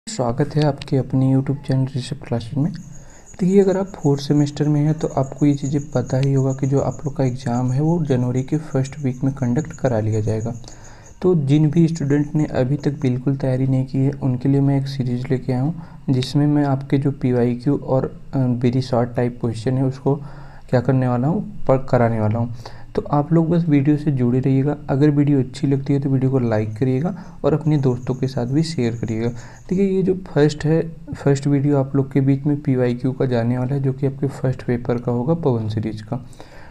स्वागत है आपके अपने यूट्यूब चैनल ऋषभ क्लासेस में। देखिए, अगर आप फोर्थ सेमेस्टर में हैं तो आपको ये चीज़ें पता ही होगा कि जो आप लोग का एग्ज़ाम है वो जनवरी के फर्स्ट वीक में कंडक्ट करा लिया जाएगा। तो जिन भी स्टूडेंट ने अभी तक बिल्कुल तैयारी नहीं की है उनके लिए मैं एक सीरीज़ लेके आया हूँ, जिसमें मैं आपके जो PYQ और वेरी शॉर्ट टाइप क्वेश्चन है उसको क्या करने वाला हूँ, पर कराने वाला हूँ। तो आप लोग बस वीडियो से जुड़े रहिएगा। अगर वीडियो अच्छी लगती है तो वीडियो को लाइक करिएगा और अपने दोस्तों के साथ भी शेयर करिएगा। देखिए, ये जो फर्स्ट वीडियो आप लोग के बीच में PYQ का जाने वाला है, जो कि आपके फर्स्ट पेपर का होगा पवन सीरीज का।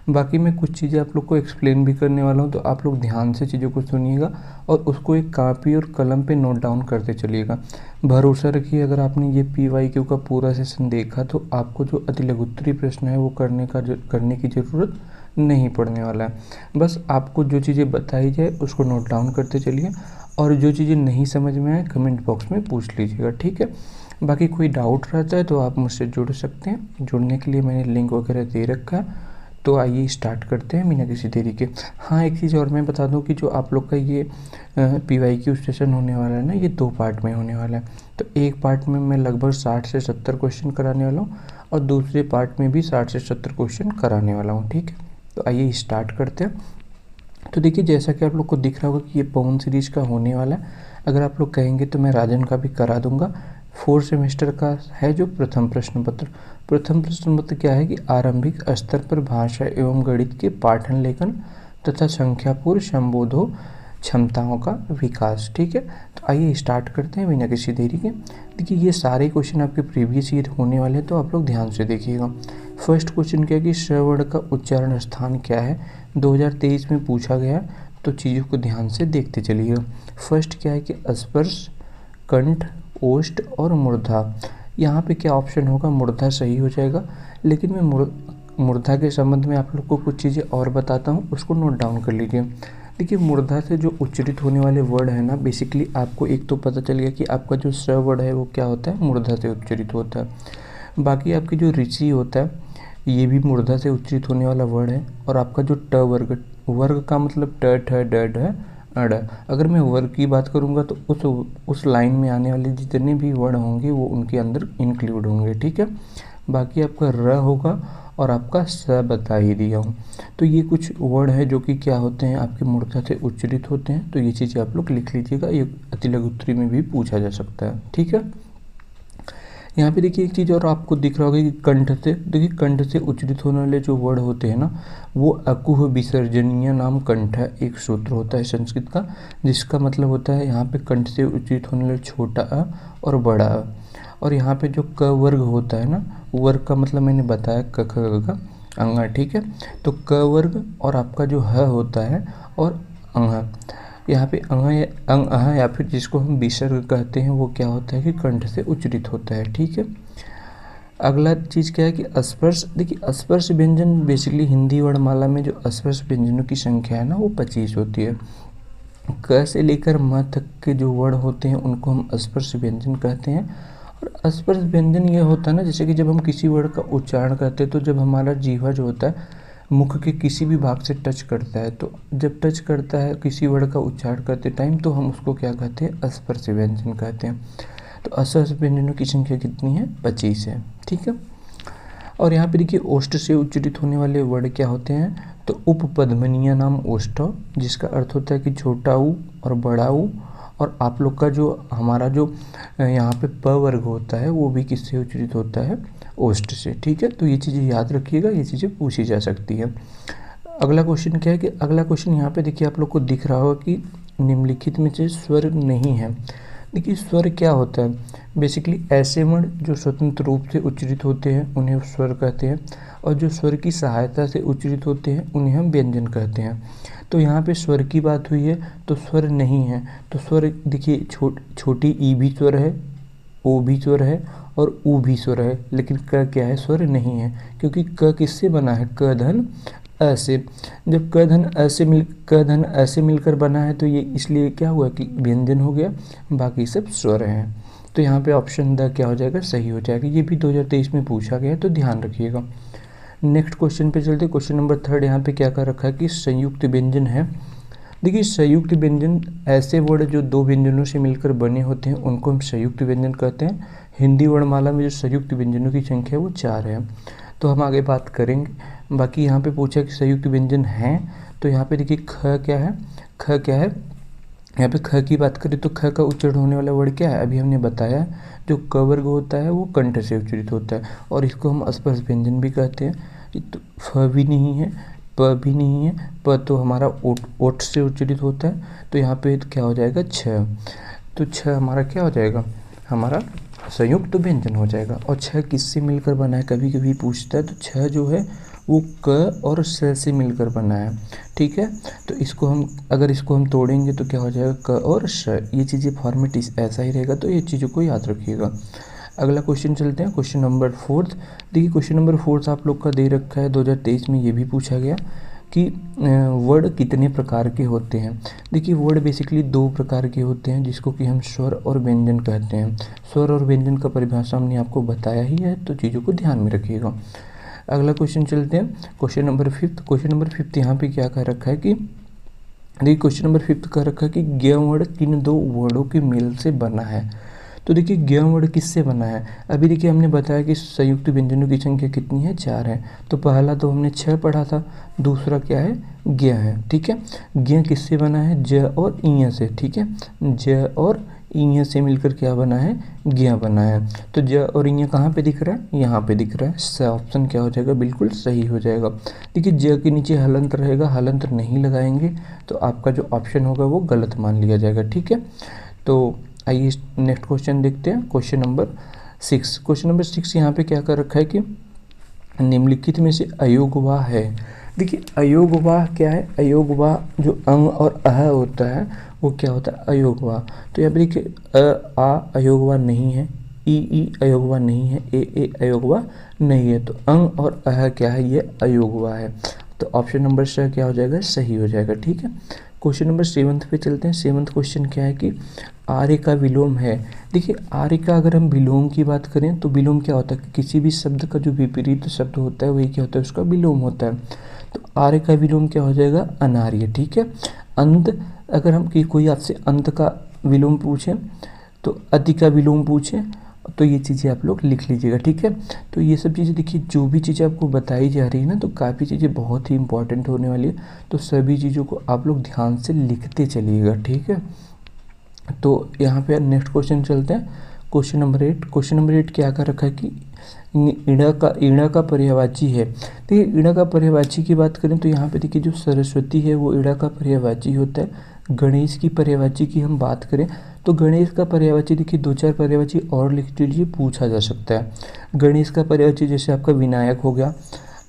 बाकी मैं कुछ चीज़ें आप लोग को एक्सप्लेन भी करने वाला हूँ, तो आप लोग ध्यान से चीज़ों को सुनिएगा और उसको एक कापी और कलम पे नोट डाउन करते चलिएगा। भरोसा रखिए, अगर आपने ये PYQ का पूरा सेशन देखा तो आपको जो अति लघुत्तरी प्रश्न है वो करने की ज़रूरत नहीं पड़ने वाला है। बस आपको जो चीज़ें बताई जाए उसको नोट डाउन करते चलिए और जो चीज़ें नहीं समझ में आए कमेंट बॉक्स में पूछ लीजिएगा, ठीक है। बाकी कोई डाउट रहता है तो आप मुझसे जुड़ सकते हैं। जुड़ने के लिए मैंने लिंक वगैरह दे रखा है। तो आइए स्टार्ट करते हैं बिना किसी देरी के। हाँ, एक चीज़ और मैं बता दूं कि जो आप लोग का ये PYQ सेशन होने वाला है ना, ये 2 पार्ट में होने वाला है। तो एक पार्ट में मैं लगभग 60 से 70 क्वेश्चन कराने वाला हूँ और दूसरे पार्ट में भी 60 से 70 क्वेश्चन कराने वाला हूँ, ठीक है। तो आइए स्टार्ट करते हैं। तो देखिए, जैसा कि आप लोग को दिख रहा होगा कि ये पवन सीरीज का होने वाला है। अगर आप लोग कहेंगे तो मैं राजन का भी करा दूंगा। फोर्थ सेमेस्टर का है जो प्रथम प्रश्न पत्र क्या है कि आरंभिक स्तर पर भाषा एवं गणित के पाठन लेखन तथा संख्यापूर्ण संबोधो क्षमताओं का विकास, ठीक है। तो आइए स्टार्ट करते हैं बिना किसी देरी के। देखिए, ये सारे क्वेश्चन आपके प्रीवियस ईयर होने वाले हैं, तो आप लोग ध्यान से देखिएगा। फर्स्ट क्वेश्चन क्या है कि स्वर्ण का उच्चारण स्थान क्या है, 2023 में पूछा गया। तो चीज़ों को ध्यान से देखते चलिएगा। फर्स्ट क्या है कि स्पर्श, कंठ, ओष्ठ और मूर्धा। यहाँ पे क्या ऑप्शन होगा, मूर्धा सही हो जाएगा। लेकिन मैं मूर्धा के संबंध में आप लोग को कुछ चीज़ें और बताता हूँ, उसको नोट डाउन कर लीजिए। देखिए, मूर्धा से जो उच्चरित होने वाले वर्ड है ना, बेसिकली आपको एक तो पता चल गया कि आपका जो स वर्ड है वो क्या होता है, मूर्धा से उच्चरित होता है। बाकी आपकी जो ऋषि होता है ये भी मूर्धा से उच्चरित होने वाला वर्ड है। और आपका जो ट वर्ग का मतलब ट ठ ड ढ अड़। अगर मैं वर्ग की बात करूँगा तो उस लाइन में आने वाले जितने भी वर्ड होंगे वो उनके अंदर इंक्लूड होंगे, ठीक है। बाकी आपका र होगा और आपका स बता ही दिया हूँ। तो ये कुछ वर्ड है जो कि क्या होते हैं, आपके मूर्धा से उच्चरित होते हैं। तो ये चीज़ें आप लोग लिख लीजिएगा, ये अति लघुत्तरी में भी पूछा जा सकता है, ठीक है। यहाँ पे देखिए, एक चीज़ और आपको दिख रहा होगा कि कंठ से, देखिए कंठ से उच्चरित होने वाले जो वर्ड होते हैं ना, वो अकुह विसर्जनीय नाम कंठ है। एक सूत्र होता है संस्कृत का, जिसका मतलब होता है यहाँ पे कंठ से उच्चरित होने वाले छोटा अ और बड़ा अ। और यहाँ पे जो क वर्ग होता है ना, वर्ग का मतलब मैंने बताया क ख ग घ अंगा, ठीक है। तो क वर्ग और आपका जो ह होता है और अंग, यहाँ पे अंग अह या फिर जिसको हम विसर्ग कहते हैं वो क्या होता है कि कंठ से उच्चरित होता है, ठीक है। अगला चीज़ क्या है कि स्पर्श। देखिए, स्पर्श व्यंजन बेसिकली हिंदी वर्णमाला में जो स्पर्श व्यंजनों की संख्या है ना वो 25 होती है। क से लेकर म तक के जो वर्ड होते हैं उनको हम स्पर्श व्यंजन कहते हैं। और स्पर्श व्यंजन ये होता है ना, जैसे कि जब हम किसी वर्ड का उच्चारण करते हैं तो जब हमारा जीवा जो होता है मुख के किसी भी भाग से टच करता है, तो जब टच करता है किसी वर्ड का उच्चारण करते टाइम तो हम उसको क्या कहते हैं, स्पर्श व्यंजन कहते हैं। तो स्पर्श व्यंजनों की संख्या कितनी है, 25 है, ठीक है। और यहाँ पे देखिए, ओष्ठ से उच्चरित होने वाले वर्ड क्या होते हैं, तो उपपद्मनीय नाम ओष्ठ, जिसका अर्थ होता है कि छोटा ऊ और बड़ा ऊ। और आप लोग का जो हमारा जो यहाँ पे प वर्ग होता है वो भी किससे उच्चरित होता है, ओष्ठ से, ठीक है। तो ये चीज़ें याद रखिएगा, ये चीज़ें पूछी जा सकती है। अगला क्वेश्चन क्या है कि अगला क्वेश्चन यहाँ पे देखिए आप लोग को दिख रहा होगा कि निम्नलिखित में से स्वर नहीं है। देखिए, स्वर क्या होता है, बेसिकली ऐसे वर्ण जो स्वतंत्र रूप से उच्चरित होते हैं उन्हें स्वर कहते हैं, और जो स्वर की सहायता से उच्चरित होते हैं उन्हें हम व्यंजन कहते हैं। तो यहाँ पे स्वर की बात हुई है तो स्वर नहीं है। तो स्वर देखिए, छोटी ई भी स्वर है, ओ भी स्वर है और ऊ भी स्वर है, लेकिन क क्या है, स्वर नहीं है। क्योंकि क किससे बना है, क धन अ से। जब क धन अ से मिलकर बना है तो ये इसलिए क्या हुआ कि व्यंजन हो गया, बाकी सब स्वर हैं। तो यहाँ पे ऑप्शन द क्या हो जाएगा, सही हो जाएगा। ये भी 2023 में पूछा गया है, तो ध्यान रखिएगा। नेक्स्ट क्वेश्चन पे चलते। क्वेश्चन नंबर 3 यहाँ पे क्या कर रखा है कि संयुक्त व्यंजन है। देखिए संयुक्त व्यंजन ऐसे वर्ड जो दो व्यंजनों से मिलकर बने होते हैं उनको हम संयुक्त व्यंजन कहते हैं। हिंदी वर्णमाला में जो संयुक्त व्यंजनों की संख्या है वो 4 है। तो हम आगे बात करेंगे। बाकी यहाँ पे पूछा कि संयुक्त व्यंजन हैं, तो यहाँ पे देखिए ख क्या है, ख क्या है, यहाँ पे ख की बात करें तो ख का उच्चारण होने वाला वर्ड क्या है, अभी हमने बताया जो क वर्ग होता है वो कंठ से उच्चारित होता है और इसको हम स्पर्श व्यंजन भी कहते हैं। तो फ भी नहीं है, प भी नहीं है, प तो हमारा ओठ से उच्चारित होता है, तो यहाँ पे क्या हो जाएगा छ। तो छ हमारा क्या हो जाएगा, हमारा संयुक्त व्यंजन हो जाएगा। और छ किससे मिलकर बना है, कभी कभी पूछता है, तो छ जो है वो क और स से मिलकर बना है। ठीक है, तो इसको हम अगर इसको हम तोड़ेंगे तो क्या हो जाएगा, क और श। ये चीज़ें फॉर्मेट ऐसा ही रहेगा, तो ये चीज़ों को याद रखिएगा। अगला क्वेश्चन चलते हैं, क्वेश्चन नंबर 4। देखिए क्वेश्चन नंबर 4 आप लोग का दे रखा है 2023 में, ये भी पूछा गया कि वर्ड कितने प्रकार के होते हैं। देखिए वर्ड बेसिकली 2 प्रकार के होते हैं जिसको कि हम स्वर और व्यंजन कहते हैं। स्वर और व्यंजन का परिभाषा हमने आपको बताया ही है, तो चीज़ों को ध्यान में रखिएगा। अगला क्वेश्चन चलते हैं, क्वेश्चन नंबर 5। क्वेश्चन नंबर 5 यहाँ पे क्या कह रखा है कि देखिए क्वेश्चन नंबर 5 कह रखा है कि ज्ञ वर्ण किन 2 वर्डों के मेल से बना है। तो देखिए ज्ञ वर्ण किससे बना है, अभी देखिए हमने बताया कि संयुक्त व्यंजनों की संख्या कितनी है, 4 है। तो पहला तो हमने 6 पढ़ा था, दूसरा क्या है, ज्ञ है। ठीक है, ज्ञ किससे बना है, ज और इ से। ठीक है, ज और इ से मिलकर क्या बना है, ज्ञ बना है। तो ज और इ कहाँ पे दिख रहा है, यहाँ पे दिख रहा है। स ऑप्शन क्या हो जाएगा, बिल्कुल सही हो जाएगा। देखिए ज के नीचे हलंत रहेगा, हलंत नहीं लगाएंगे तो आपका जो ऑप्शन होगा वो गलत मान लिया जाएगा। ठीक है, तो आइए नेक्स्ट क्वेश्चन देखते हैं, क्वेश्चन नंबर 6। क्वेश्चन नंबर 6 यहाँ पे क्या कर रखा है कि निम्नलिखित में से अयोगवाह है। देखिए अयोगवाह क्या है, अयोगवाह जो अंग और अह होता है वो क्या होता है, अयोगवाह। तो यहाँ पे देखिए आ अयोगवाह नहीं है, ई अयोगवाह नहीं है, ए अयोगवाह नहीं है। तो अंग और अह क्या है, ये अयोगवाह है। तो ऑप्शन नंबर स क्या हो जाएगा, सही हो जाएगा। ठीक है, क्वेश्चन नंबर 7 पे चलते हैं। 7 क्वेश्चन क्या है कि आर्य का विलोम है। देखिए आर्य का अगर हम विलोम की बात करें तो विलोम क्या होता है कि किसी भी शब्द का जो विपरीत शब्द होता है वही क्या होता है, उसका विलोम होता है। तो आर्य का विलोम क्या हो जाएगा, अनार्य। ठीक है, अंत अगर हम कोई आपसे अंत का विलोम पूछें, तो अति का विलोम पूछें, तो ये चीज़ें आप लोग लिख लीजिएगा। ठीक है, तो ये सब चीज़ें देखिए, जो भी चीज़ें आपको बताई जा रही है ना, तो काफ़ी चीज़ें बहुत ही इंपॉर्टेंट होने वाली है, तो सभी चीज़ों को आप लोग ध्यान से लिखते चलिएगा। ठीक है, तो यहाँ पे नेक्स्ट क्वेश्चन चलते हैं, क्वेश्चन नंबर 8। क्वेश्चन नंबर 8 क्या कर रखा है कि ईड़ा का पर्यायवाची है। देखिए ईड़ा का पर्यायवाची की बात करें तो यहाँ पे देखिए जो सरस्वती है वो ईड़ा का पर्यायवाची होता है। गणेश की पर्यायवाची की हम बात करें तो गणेश का पर्यायवाची देखिए 2-4 पर्यायवाची और लिख लीजिए, पूछा जा सकता है। गणेश का पर्यायवाची जैसे आपका विनायक हो गया,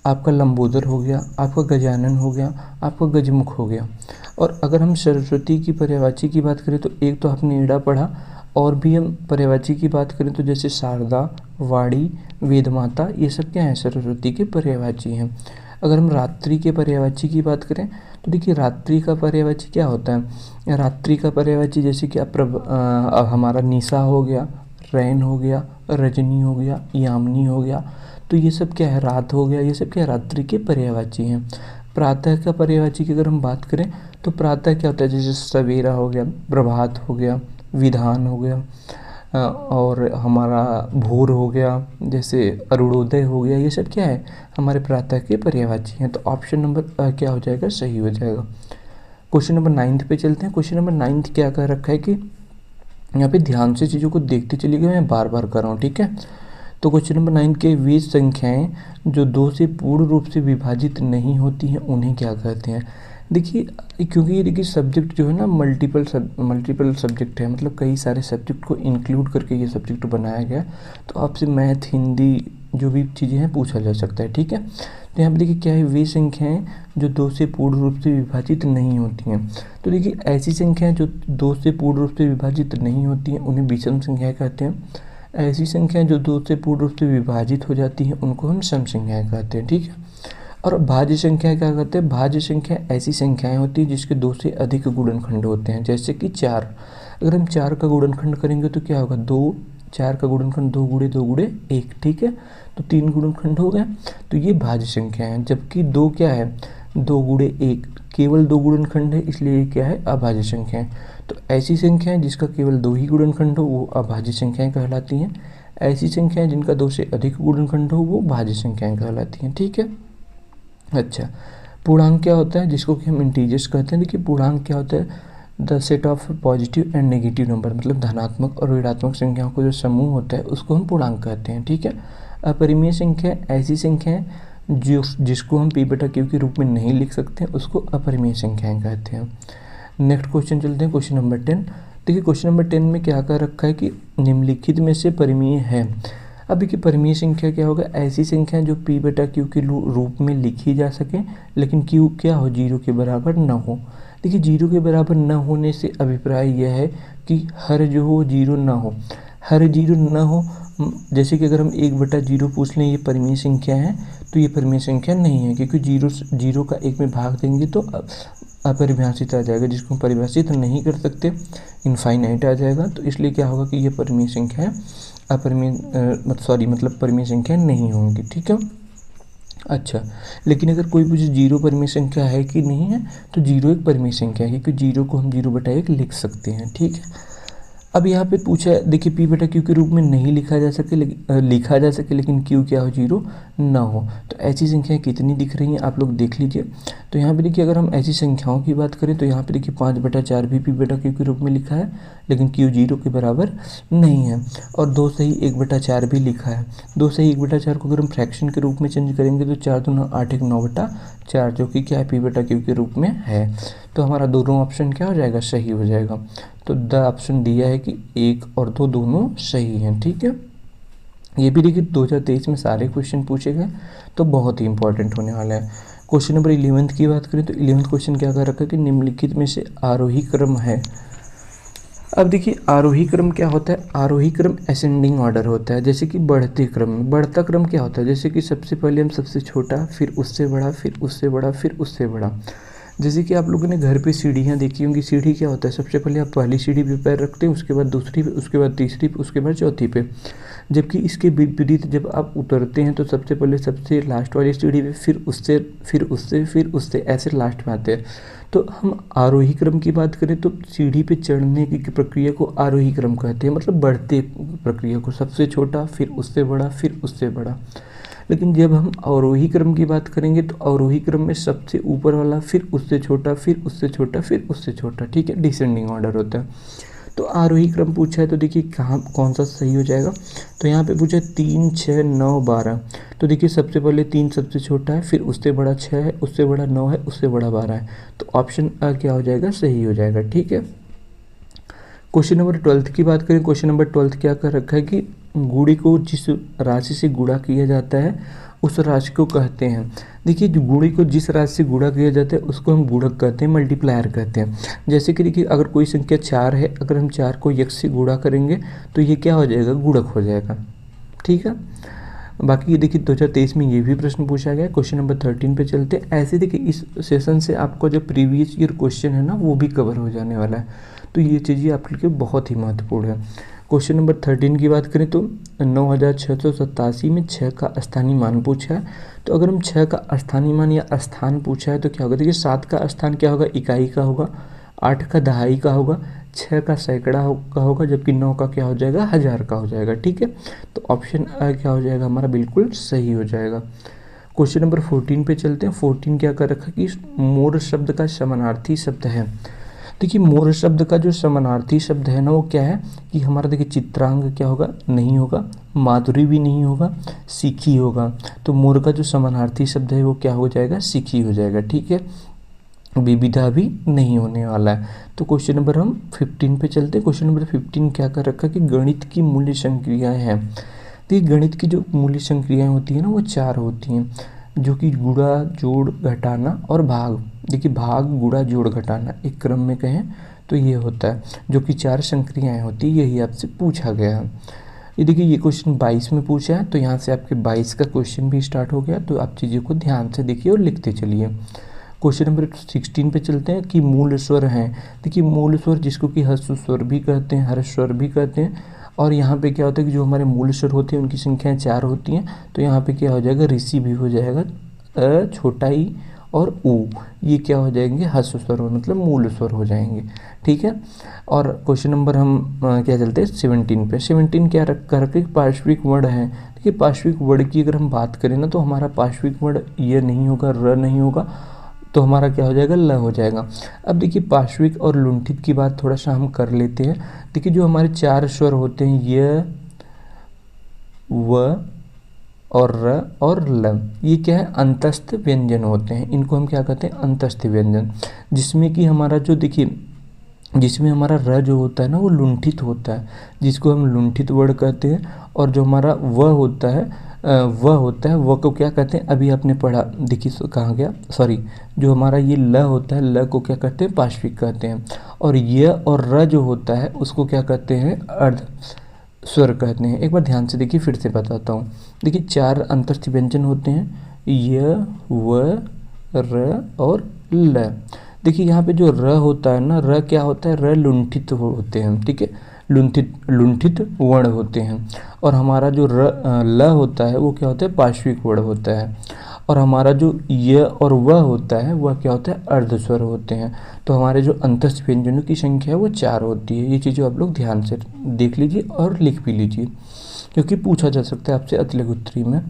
आपका लंबोदर हो गया, आपका गजानन हो गया, आपका गजमुख हो गया। और अगर हम सरस्वती की पर्यायवाची की बात करें तो एक तो आपने ईड़ा पढ़ा, और भी हम पर्यायवाची की बात करें तो जैसे शारदा, वाणी, वेदमाता, ये सब क्या है, सरस्वती के पर्यायवाची हैं। अगर हम रात्रि के पर्यायवाची की बात करें तो देखिए रात्रि का पर्यायवाची क्या होता है, रात्रि का पर्यायवाची जैसे कि हमारा निशा हो गया, रैन हो गया, रजनी हो गया, यामिनी हो गया, तो ये सब क्या है, रात हो गया, ये सब क्या है, रात्रि के पर्यायवाची हैं। प्रातः का पर्यायवाची की अगर हम बात करें तो प्रातः क्या होता है, जैसे सवेरा हो गया, प्रभात हो गया, विधान हो गया, और हमारा भोर हो गया, जैसे अरुणोदय हो गया, ये सब क्या है, हमारे प्रातः के पर्यायवाची हैं। तो ऑप्शन नंबर क्या हो जाएगा, सही हो जाएगा। क्वेश्चन नंबर 9 पे चलते हैं। क्वेश्चन नंबर 9 क्या कह रखा है कि यहाँ पे ध्यान से चीज़ों को देखते चलिएगा, मैं बार बार कर रहा हूँ। ठीक है, तो क्वेश्चन नंबर 9 के वे संख्याएं जो 2 से पूर्ण रूप से विभाजित नहीं होती हैं उन्हें क्या कहते हैं। देखिए क्योंकि ये देखिए सब्जेक्ट जो है ना मल्टीपल सब्जेक्ट है, मतलब कई सारे सब्जेक्ट को इंक्लूड करके ये सब्जेक्ट बनाया गया, तो आपसे मैथ, हिंदी जो भी चीज़ें हैं पूछा जा सकता है। ठीक है, तो यहाँ पे देखिए क्या है, वे संख्याएं जो 2 से पूर्ण रूप से विभाजित नहीं होती हैं। तो देखिए ऐसी संख्याएं जो 2 से पूर्ण रूप से विभाजित नहीं होती हैं उन्हें विषम संख्याएं कहते हैं। ऐसी संख्याएं जो 2 से पूर्ण रूप से विभाजित हो जाती हैं उनको हम सम संख्याएं कहते हैं। ठीक है, और भाज्य संख्या क्या कहते हैं, भाज्य संख्या ऐसी संख्याएं होती हैं जिसके 2 से अधिक गुणनखंड होते हैं, जैसे कि 4। अगर हम 4 का गुणनखंड करेंगे तो क्या होगा, 2, 4 का गुणनखंड 2 गुणे 2 गुणे 1। ठीक है, तो 3 गुणनखंड हो गए, तो ये भाज्य संख्या है। जबकि 2 क्या है, 2 गुणे 1, केवल 2 गुणनखंड है इसलिए ये क्या है, अभाज्य संख्या है। तो ऐसी संख्याएं जिसका केवल 2 ही गुणनखंड हो वो अभाज्य संख्याएं कहलाती हैं। ऐसी संख्याएं जिनका 2 से अधिक गुणनखंड हो वो भाज्य संख्याएं कहलाती हैं। ठीक है। अच्छा, पूर्णांक क्या होता है, जिसको कि हम इंटीजर्स कहते हैं। देखिए पूर्णांक क्या होता है, the set of positive and negative number, मतलब धनात्मक और ऋणात्मक संख्याओं को जो समूह होता है उसको हम पूर्णांक कहते हैं। ठीक है। अपरिमेय संख्या ऐसी संख्या है जिसको हम पी बटा क्यू के रूप में नहीं लिख सकते, उसको अपरिमेय संख्याएं कहते हैं। नेक्स्ट क्वेश्चन चलते हैं, क्वेश्चन नंबर 10। देखिए क्वेश्चन नंबर 10 में क्या कह रखा है कि निम्नलिखित में से परिमेय है। अब देखिए परिमेय संख्या क्या होगा, ऐसी संख्या जो पी बटा क्यू के रूप में लिखी जा सके लेकिन क्यू क्या हो, 0 के बराबर न हो। देखिए 0 के बराबर न होने से अभिप्राय यह है कि हर जो हो 0 ना हो, हर 0 न हो। जैसे कि अगर हम 1/0 पूछ लें ये परिमेय संख्या है तो ये परिमेय संख्या नहीं है, क्योंकि 0 का 1 में भाग देंगे तो अपरिभाषित आ जाएगा, जिसको हम परिभाषित नहीं कर सकते, इनफाइनाइट आ जाएगा। तो इसलिए क्या होगा कि ये परिमेय संख्या है, मतलब परिमेय संख्या नहीं होंगी। ठीक है। अच्छा, लेकिन अगर कोई पूछे 0 परिमेय संख्या है कि नहीं है, तो 0 एक परिमेय संख्या है, क्योंकि 0 को हम 0/1 लिख सकते हैं। ठीक है। अब यहाँ पे पूछा है, देखिए पी बटा क्यू के रूप में नहीं लिखा जा सके लेकिन क्यू क्या हो, 0 ना हो। तो ऐसी संख्याएं कितनी दिख रही हैं आप लोग देख लीजिए। तो यहाँ पे देखिए अगर हम ऐसी संख्याओं की बात करें तो यहाँ पे देखिए 5/4 भी पी बटा क्यू के रूप में लिखा है, लेकिन क्यू 0 के बराबर नहीं है। और 2 से ही 1/4 भी लिखा है। 2 से ही 1/4 को अगर हम फ्रैक्शन के रूप में चेंज करेंगे तो 4 दूना 8 1 9/4, जो कि क्या है, पी बटा क्यू के रूप में है। तो हमारा दोनों ऑप्शन क्या हो जाएगा, सही हो जाएगा। तो द ऑप्शन दिया है कि 1 और 2 दोनों सही हैं। ठीक है। ये भी देखिए 2023 में सारे क्वेश्चन पूछे गए, तो बहुत ही इंपॉर्टेंट होने वाला है। क्वेश्चन नंबर 11 की बात करें तो 11 क्वेश्चन क्या कर रखा है कि निम्नलिखित में से आरोही क्रम है। अब देखिए आरोही क्रम क्या होता है, आरोही क्रम असेंडिंग ऑर्डर होता है, जैसे कि बढ़ते क्रम में। बढ़ता क्रम क्या होता है, जैसे कि सबसे पहले हम सबसे छोटा, फिर उससे बड़ा, फिर उससे बड़ा, फिर उससे बड़ा। जैसे कि आप लोगों ने घर पे सीढ़ियाँ देखी होंगी। सीढ़ी क्या होता है, सबसे पहले आप पहली सीढ़ी पे पैर रखते हैं, उसके बाद दूसरी पे, उसके बाद तीसरी पे, उसके बाद चौथी पे। जबकि इसके विपरीत जब आप उतरते हैं तो सबसे पहले सबसे लास्ट वाली सीढ़ी पे, फिर उससे, फिर उससे, फिर उससे, ऐसे लास्ट में आते हैं। तो हम आरोही क्रम की बात करें तो सीढ़ी पे चढ़ने की प्रक्रिया को आरोही क्रम कहते हैं, मतलब बढ़ते प्रक्रिया को, सबसे छोटा, फिर उससे बड़ा, फिर उससे बड़ा। लेकिन जब हम अवरोही क्रम की बात करेंगे तो अवरोही क्रम में सबसे ऊपर वाला, फिर उससे छोटा, फिर उससे छोटा, फिर उससे छोटा। ठीक है, डिसेंडिंग ऑर्डर होता है। तो आरोही क्रम पूछा है तो देखिए कौन सा सही हो जाएगा। तो यहाँ पे पूछा है 3 6 9 12। तो देखिए सबसे पहले 3 सबसे छोटा है, फिर उससे बड़ा 6 है, उससे बड़ा 9 है, उससे बड़ा 12 है। तो ऑप्शन आ क्या हो जाएगा, सही हो जाएगा। ठीक है। क्वेश्चन नंबर 12 की बात करें। क्वेश्चन नंबर 12 क्या कर रखा है कि गुणे को जिस राशि से गुणा किया जाता है उस राशि को कहते हैं। देखिए जो गुणे को जिस राशि से गुणा किया जाता है उसको हम गुणक कहते हैं, मल्टीप्लायर कहते हैं। जैसे कि देखिए अगर कोई संख्या 4 है, अगर हम 4 को x से गुणा करेंगे तो ये क्या हो जाएगा, गुणक हो जाएगा। ठीक है। बाकी ये देखिए 2023 में ये भी प्रश्न पूछा गया है। क्वेश्चन नंबर 13 पे चलते हैं। ऐसे देखिए इस सेशन से आपको जो प्रीवियस ईयर क्वेश्चन है ना वो भी कवर हो जाने वाला है, तो ये चीज़ें आपके लिए बहुत ही महत्वपूर्ण है। क्वेश्चन नंबर 13 की बात करें तो 9687 में 6 का स्थानीय मान पूछा है। तो अगर हम 6 का स्थानीय मान या स्थान पूछा है तो क्या होगा, देखिए 7 का स्थान क्या होगा, इकाई का होगा, 8 का दहाई का होगा, 6 का सैकड़ा का होगा, जबकि 9 का क्या हो जाएगा, हजार का हो जाएगा। ठीक है। तो ऑप्शन क्या हो जाएगा हमारा, बिल्कुल सही हो जाएगा। क्वेश्चन नंबर 14 पे चलते हैं। 14 क्या कर रखा है कि मोर शब्द का समानार्थी शब्द है। देखिए मोर शब्द का जो समानार्थी शब्द है ना वो क्या है कि हमारा देखिए चित्रांग क्या होगा, नहीं होगा, माधुरी भी नहीं होगा, सीखी होगा। तो मोर का जो समानार्थी शब्द है वो क्या हो जाएगा, सीखी हो जाएगा। ठीक है। विविधा भी नहीं होने वाला है। तो क्वेश्चन नंबर हम 15 पे चलते हैं। क्वेश्चन नंबर 15 क्या कर रखा है कि गणित की मूल्य संक्रियाएं हैं। तो ये गणित की जो मूल्य संक्रियाएं होती है ना वो 4 होती हैं, जो कि गुणा, जोड़, घटाना और भाग। देखिए भाग, गुणा, जोड़, घटाना एक क्रम में कहें तो ये होता है, जो कि 4 संक्रियाएं होती है। यही आपसे पूछा गया है। ये देखिए ये क्वेश्चन 22 में पूछा है, तो यहाँ से आपके 22 का क्वेश्चन भी स्टार्ट हो गया। तो आप चीज़ों को ध्यान से देखिए और लिखते चलिए। क्वेश्चन नंबर 16 पे चलते हैं कि मूल स्वर हैं। देखिए मूल स्वर जिसको कि ह्रस्व स्वर भी कहते हैं, हर्ष स्वर भी कहते हैं। और यहाँ पे क्या होता है कि जो हमारे मूल स्वर होते हैं उनकी संख्याएं 4 होती हैं। तो यहाँ पे क्या हो जाएगा, ऋषि भी हो जाएगा, छोटा ई और ऊ, ये क्या हो जाएंगे, ह्रस्व स्वर हो, मतलब मूल स्वर हो जाएंगे। ठीक है। और क्वेश्चन नंबर हम क्या चलते हैं 17 पे। 17 क्या कर रखे, पार्श्विक वर्ण है। देखिए पार्श्विक वर्ण की अगर हम बात करें ना, तो हमारा पार्श्विक वर्ण ये नहीं होगा, र नहीं होगा, तो हमारा क्या हो जाएगा, ल हो जाएगा। अब देखिए पार्श्विक और लुंठित की बात थोड़ा सा हम कर लेते हैं। देखिए जो हमारे 4 स्वर होते हैं, य, व और र और ल, ये क्या है, अंतस्थ व्यंजन होते हैं। इनको हम क्या कहते हैं, अंतस्थ व्यंजन। जिसमें कि हमारा जो देखिए, जिसमें हमारा र जो होता है ना वो लुंठित होता है, जिसको हम लुंठित वर्ण कहते हैं। और जो हमारा व होता है, व को क्या कहते हैं, अभी आपने पढ़ा, देखिए कहाँ गया, सॉरी, जो हमारा ये ल होता है, ल को क्या कहते हैं, पार्श्विक कहते हैं। और य और र जो होता है उसको क्या कहते हैं, अर्ध स्वर कहते हैं। एक बार ध्यान से देखिए, फिर से बताता हूँ। देखिए 4 अंतस्थ व्यंजन होते हैं, य, व, र और ल। देखिए यहाँ पे जो र होता है ना, र क्या होता है, र लुंठित होते हैं। ठीक है, लुंठित वर्ण होते हैं। और हमारा जो ल होता है वो क्या होता है, पार्श्विक वर्ण होता है। और हमारा जो य और व होता है वह क्या होता है, अर्धस्वर होते हैं। तो हमारे जो अंतस्थ व्यंजनों की संख्या है वो 4 होती है। ये चीज़ें आप लोग ध्यान से देख लीजिए और लिख भी लीजिए, क्योंकि पूछा जा सकता है आपसे अगले उत्तरी में।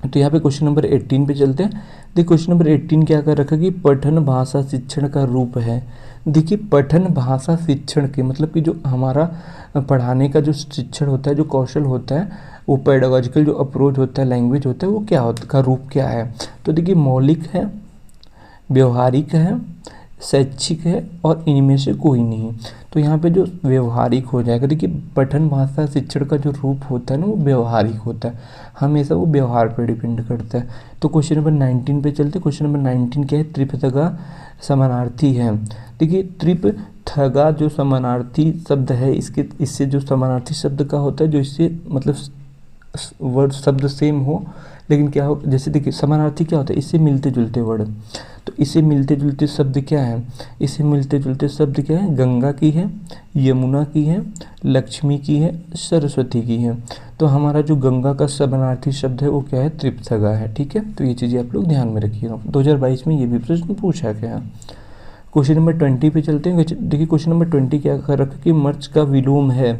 तो यहाँ पे क्वेश्चन नंबर 18 पे चलते हैं। देखिए क्वेश्चन नंबर 18 क्या कर रखा कि पठन भाषा शिक्षण का रूप है। देखिए पठन भाषा शिक्षण के मतलब कि जो हमारा पढ़ाने का जो शिक्षण होता है, जो कौशल होता है, वो पेडागॉजिकल जो अप्रोच होता है, लैंग्वेज होता है, वो क्या होता का रूप क्या है। तो देखिए मौलिक है, व्यवहारिक है, शैक्षिक है और इनमें से कोई नहीं। तो यहाँ पे जो व्यवहारिक हो जाएगा, देखिए पठन भाषा शिक्षण का जो रूप होता है ना वो व्यवहारिक होता है, हमेशा वो व्यवहार पर डिपेंड करता है। तो क्वेश्चन नंबर 19 पे चलते। क्वेश्चन नंबर 19 क्या है, त्रिपथगा समानार्थी है। देखिए त्रिपथगा जो समानार्थी शब्द है, इससे जो समानार्थी शब्द का होता है, जो इससे मतलब वर्ड शब्द सेम हो, लेकिन क्या हो, जैसे देखिए समानार्थी क्या होता है, इससे मिलते जुलते वर्ड। तो इससे मिलते जुलते शब्द क्या है, इससे मिलते जुलते शब्द क्या है, गंगा की है, यमुना की है, लक्ष्मी की है, सरस्वती की है। तो हमारा जो गंगा का समानार्थी शब्द है वो क्या है, त्रिपथगा है। ठीक है, तो ये चीज़ें आप लोग ध्यान में रखिएगा, 2022 में ये भी प्रश्न पूछा गया है। क्वेश्चन नंबर 20 पे चलते हैं। देखिए क्वेश्चन नंबर 20 क्या कर रखा कि मर्च का विलोम है।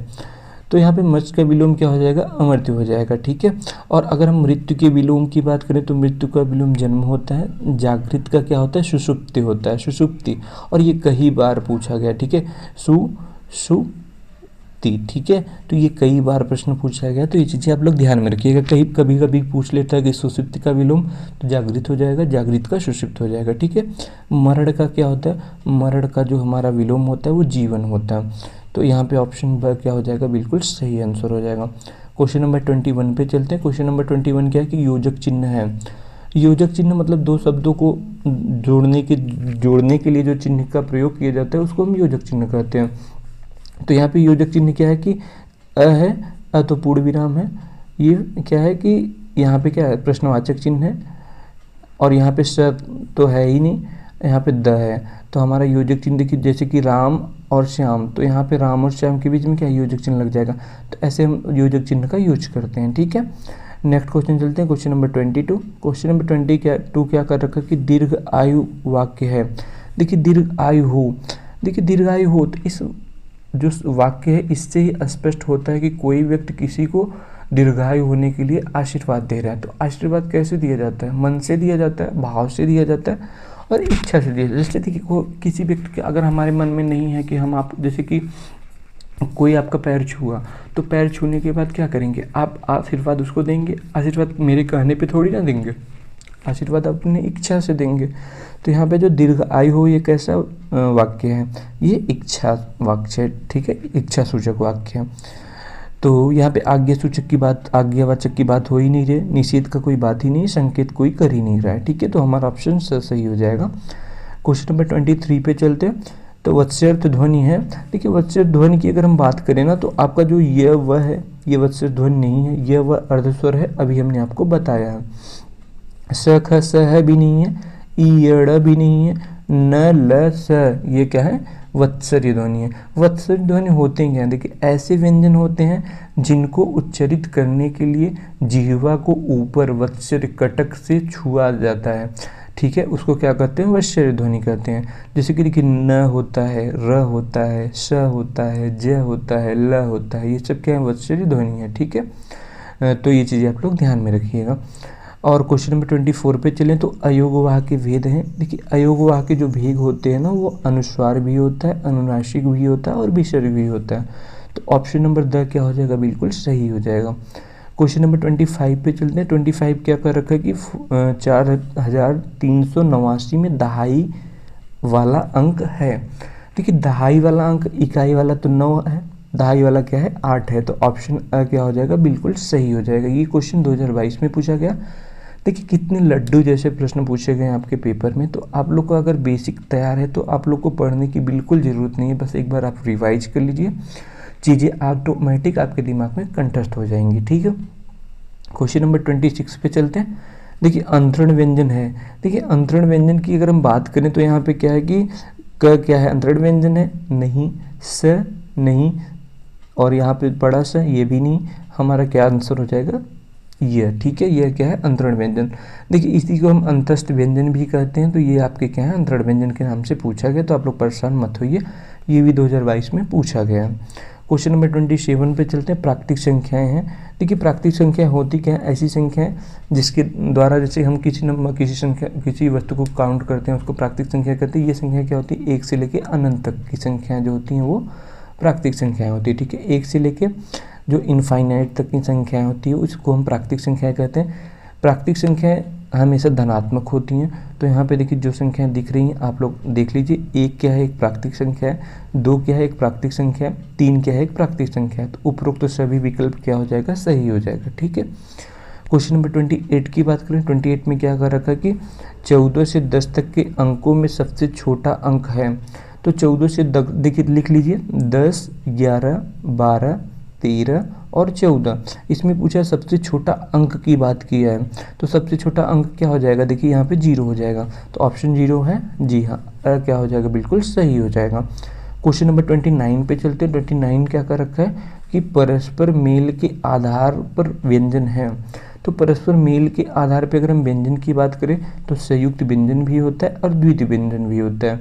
तो यहाँ पे मर्च का विलोम क्या हो जाएगा, अमर्त्य हो जाएगा। ठीक है। और अगर हम मृत्यु के विलोम की बात करें तो मृत्यु का विलोम जन्म होता है। जागृत का क्या होता है, सुषुप्ति होता है, सुषुप्ति। और ये कई बार पूछा गया। ठीक है, सुषुप्ति। ठीक है, तो ये कई बार प्रश्न पूछा गया, तो ये चीज़ें आप लोग ध्यान में रखिएगा। कभी कभी पूछ लेता है कि सुषुप्ति का विलोम, तो जागृत हो जाएगा, जागृत का सुषुप्त हो जाएगा। ठीक है। मरण का क्या होता है, मरण का जो हमारा विलोम होता है वो जीवन होता है। तो यहाँ पे ऑप्शन ब क्या हो जाएगा, बिल्कुल सही आंसर हो जाएगा। क्वेश्चन नंबर 21 पे चलते हैं। क्वेश्चन नंबर 21 क्या है कि योजक चिन्ह है। योजक चिन्ह मतलब दो शब्दों को जोड़ने के लिए जो चिन्ह का प्रयोग किया जाता है उसको हम योजक चिन्ह कहते हैं। तो यहाँ पे योजक चिन्ह क्या है कि अ है, अ तो पूर्ण विराम है, ये क्या है कि यहाँ पे क्या है, प्रश्नवाचक चिन्ह है, और यहाँ पे स तो है ही नहीं, यहाँ पे द है। तो हमारा योजक चिन्ह देखिए, जैसे कि राम और श्याम, तो यहाँ पे राम और श्याम के बीच में क्या योजक चिन्ह लग जाएगा। तो ऐसे हम योजक चिन्ह का यूज करते हैं। ठीक है। नेक्स्ट क्वेश्चन चलते हैं, क्वेश्चन नंबर 22। क्वेश्चन नंबर 22 क्या कर रखा कि दीर्घ आयु वाक्य है। देखिए दीर्घ आयु हो, देखिए दीर्घ आयु हो, तो इस जो वाक्य है इससे ही स्पष्ट होता है कि कोई व्यक्ति किसी को दीर्घायु होने के लिए आशीर्वाद दे रहा है। तो आशीर्वाद कैसे दिया जाता है, मन से दिया जाता है, भाव से दिया जाता है और इच्छा से दिया जाता है। जैसे देखिए किसी व्यक्ति के अगर हमारे मन में नहीं है कि हम आप, जैसे कि कोई आपका पैर छुआ, तो पैर छूने के बाद क्या करेंगे, आप आशीर्वाद उसको देंगे। आशीर्वाद मेरे कहने पे थोड़ी ना देंगे, आशीर्वाद अपनी इच्छा से देंगे। तो यहाँ पे जो दीर्घ आयु हो ये कैसा वाक्य है, ये इच्छा वाक्य है। ठीक है, इच्छा सूचक वाक्य है। तो यहाँ पे आज्ञा सूचक की बात, आज्ञावाचक की बात हो ही नहीं रही, निषेध का कोई बात ही नहीं, संकेत कोई कर ही नहीं रहा है। ठीक है, तो हमारा ऑप्शन सही हो जाएगा। क्वेश्चन नंबर 23 पे चलते हैं। तो वत्स्यर्थ ध्वनि है। देखिए वत्स्यर्थ ध्वनि की अगर हम बात करें ना, तो आपका जो यह वह है, ये वत्स्यर्थ ध्वनि नहीं है, यह वह अर्धस्वर है, अभी हमने आपको बताया है। स ख स है भी नहीं है, ई ड़ भी नहीं है, न ल स, ये क्या है, वत्सर्य ध्वनि है। वत्सर्य ध्वनि होते हैं क्या, देखिए ऐसे व्यंजन होते हैं जिनको उच्चारित करने के लिए जिह्वा को ऊपर वत्सर्य कटक से छुआ जाता है। ठीक है, उसको क्या कहते हैं, वश्चर्य ध्वनि कहते हैं। जैसे कि देखिए न होता है, र होता है, श होता है, ज होता है, ल होता है, ये सब क्या है, वश्चर्य ध्वनि है। ठीक है, तो ये चीज़ें आप लोग ध्यान में रखिएगा। और क्वेश्चन नंबर 24 पे चलें तो अयोगवाह के भेद हैं। देखिए अयोगवाह के जो भेद होते हैं ना, वो अनुस्वार भी होता है, अनुनासिक भी होता है और विसर्ग भी होता है। तो ऑप्शन नंबर द क्या हो जाएगा, बिल्कुल सही हो जाएगा। क्वेश्चन नंबर 25 पे चलते हैं। 25 क्या कर रखा है कि 4389 में दहाई वाला अंक है। देखिए दहाई वाला अंक, इकाई वाला तो 9 है, दहाई वाला क्या है, 8 है। तो ऑप्शन अ क्या हो जाएगा, बिल्कुल सही हो जाएगा। ये क्वेश्चन 2022 में पूछा गया। देखिए कितने लड्डू जैसे प्रश्न पूछे गए आपके पेपर में। तो आप लोग को अगर बेसिक तैयार है तो आप लोग को पढ़ने की बिल्कुल ज़रूरत नहीं है, बस एक बार आप रिवाइज कर लीजिए, चीज़ें ऑटोमेटिक आपके दिमाग में कंठस्थ हो जाएंगी। ठीक है, क्वेश्चन नंबर 26 पे चलते हैं। देखिए अंतरण व्यंजन है। देखिए अंतरण व्यंजन की अगर हम बात करें तो यहाँ पे क्या है कि क क्या है, अंतरण व्यंजन है, नहीं, स नहीं, और यहाँ पे बड़ा सा ये भी नहीं। हमारा क्या आंसर हो जाएगा, ये। ठीक है, यह क्या है, अंतरण व्यंजन। देखिए इसी को हम अंतस्थ व्यंजन भी कहते हैं। तो ये आपके क्या है, अंतरण व्यंजन के नाम से पूछा गया। तो आप लोग परेशान मत होइए, ये भी 2022 में पूछा गया है। क्वेश्चन नंबर 27 पे चलते हैं। प्राकृतिक संख्याएं हैं। देखिए प्राकृतिक संख्या होती क्या है, ऐसी संख्याएं जिसके द्वारा जैसे हम किसी वस्तु को काउंट करते हैं, उसको प्राकृतिक संख्या कहते हैं। ये संख्या क्या होती है, 1 से लेकर अनंत तक की संख्याएं जो होती हैं वो प्राकृतिक संख्याएं होती है। ठीक है, 1 से लेकर जो इनफाइनाइट तक की संख्याएं होती है उसको हम प्राकृतिक संख्याएं कहते हैं। प्राकृतिक संख्याएं हमेशा धनात्मक होती हैं। तो यहाँ पे देखिए जो संख्याएं दिख रही हैं आप लोग देख लीजिए, 1 क्या है, एक प्राकृतिक संख्या है, 2 क्या है, एक प्राकृतिक संख्या है, 3 क्या है, एक प्राकृतिक संख्या है। तो उपरोक्त तो सभी विकल्प क्या हो जाएगा, सही हो जाएगा। ठीक है, क्वेश्चन नंबर 28 की बात करें। 28 में क्या कर रखा है कि 14 से 10 तक के अंकों में सबसे छोटा अंक है। तो 14 से देखिए लिख लीजिए, 10, 11, 12, 13 और 14। इसमें पूछा सबसे छोटा अंक की बात की है। तो सबसे छोटा अंक क्या हो जाएगा, देखिए यहाँ पे 0 हो जाएगा। तो ऑप्शन 0 है, जी हाँ, क्या हो जाएगा, बिल्कुल सही हो जाएगा। क्वेश्चन नंबर 29 पे चलते हैं। 29 क्या कर रखा है कि परस्पर मेल के आधार पर व्यंजन है। तो परस्पर मेल के आधार पर अगर हम व्यंजन की बात करें तो संयुक्त व्यंजन भी होता है और द्वितीय व्यंजन भी होता है।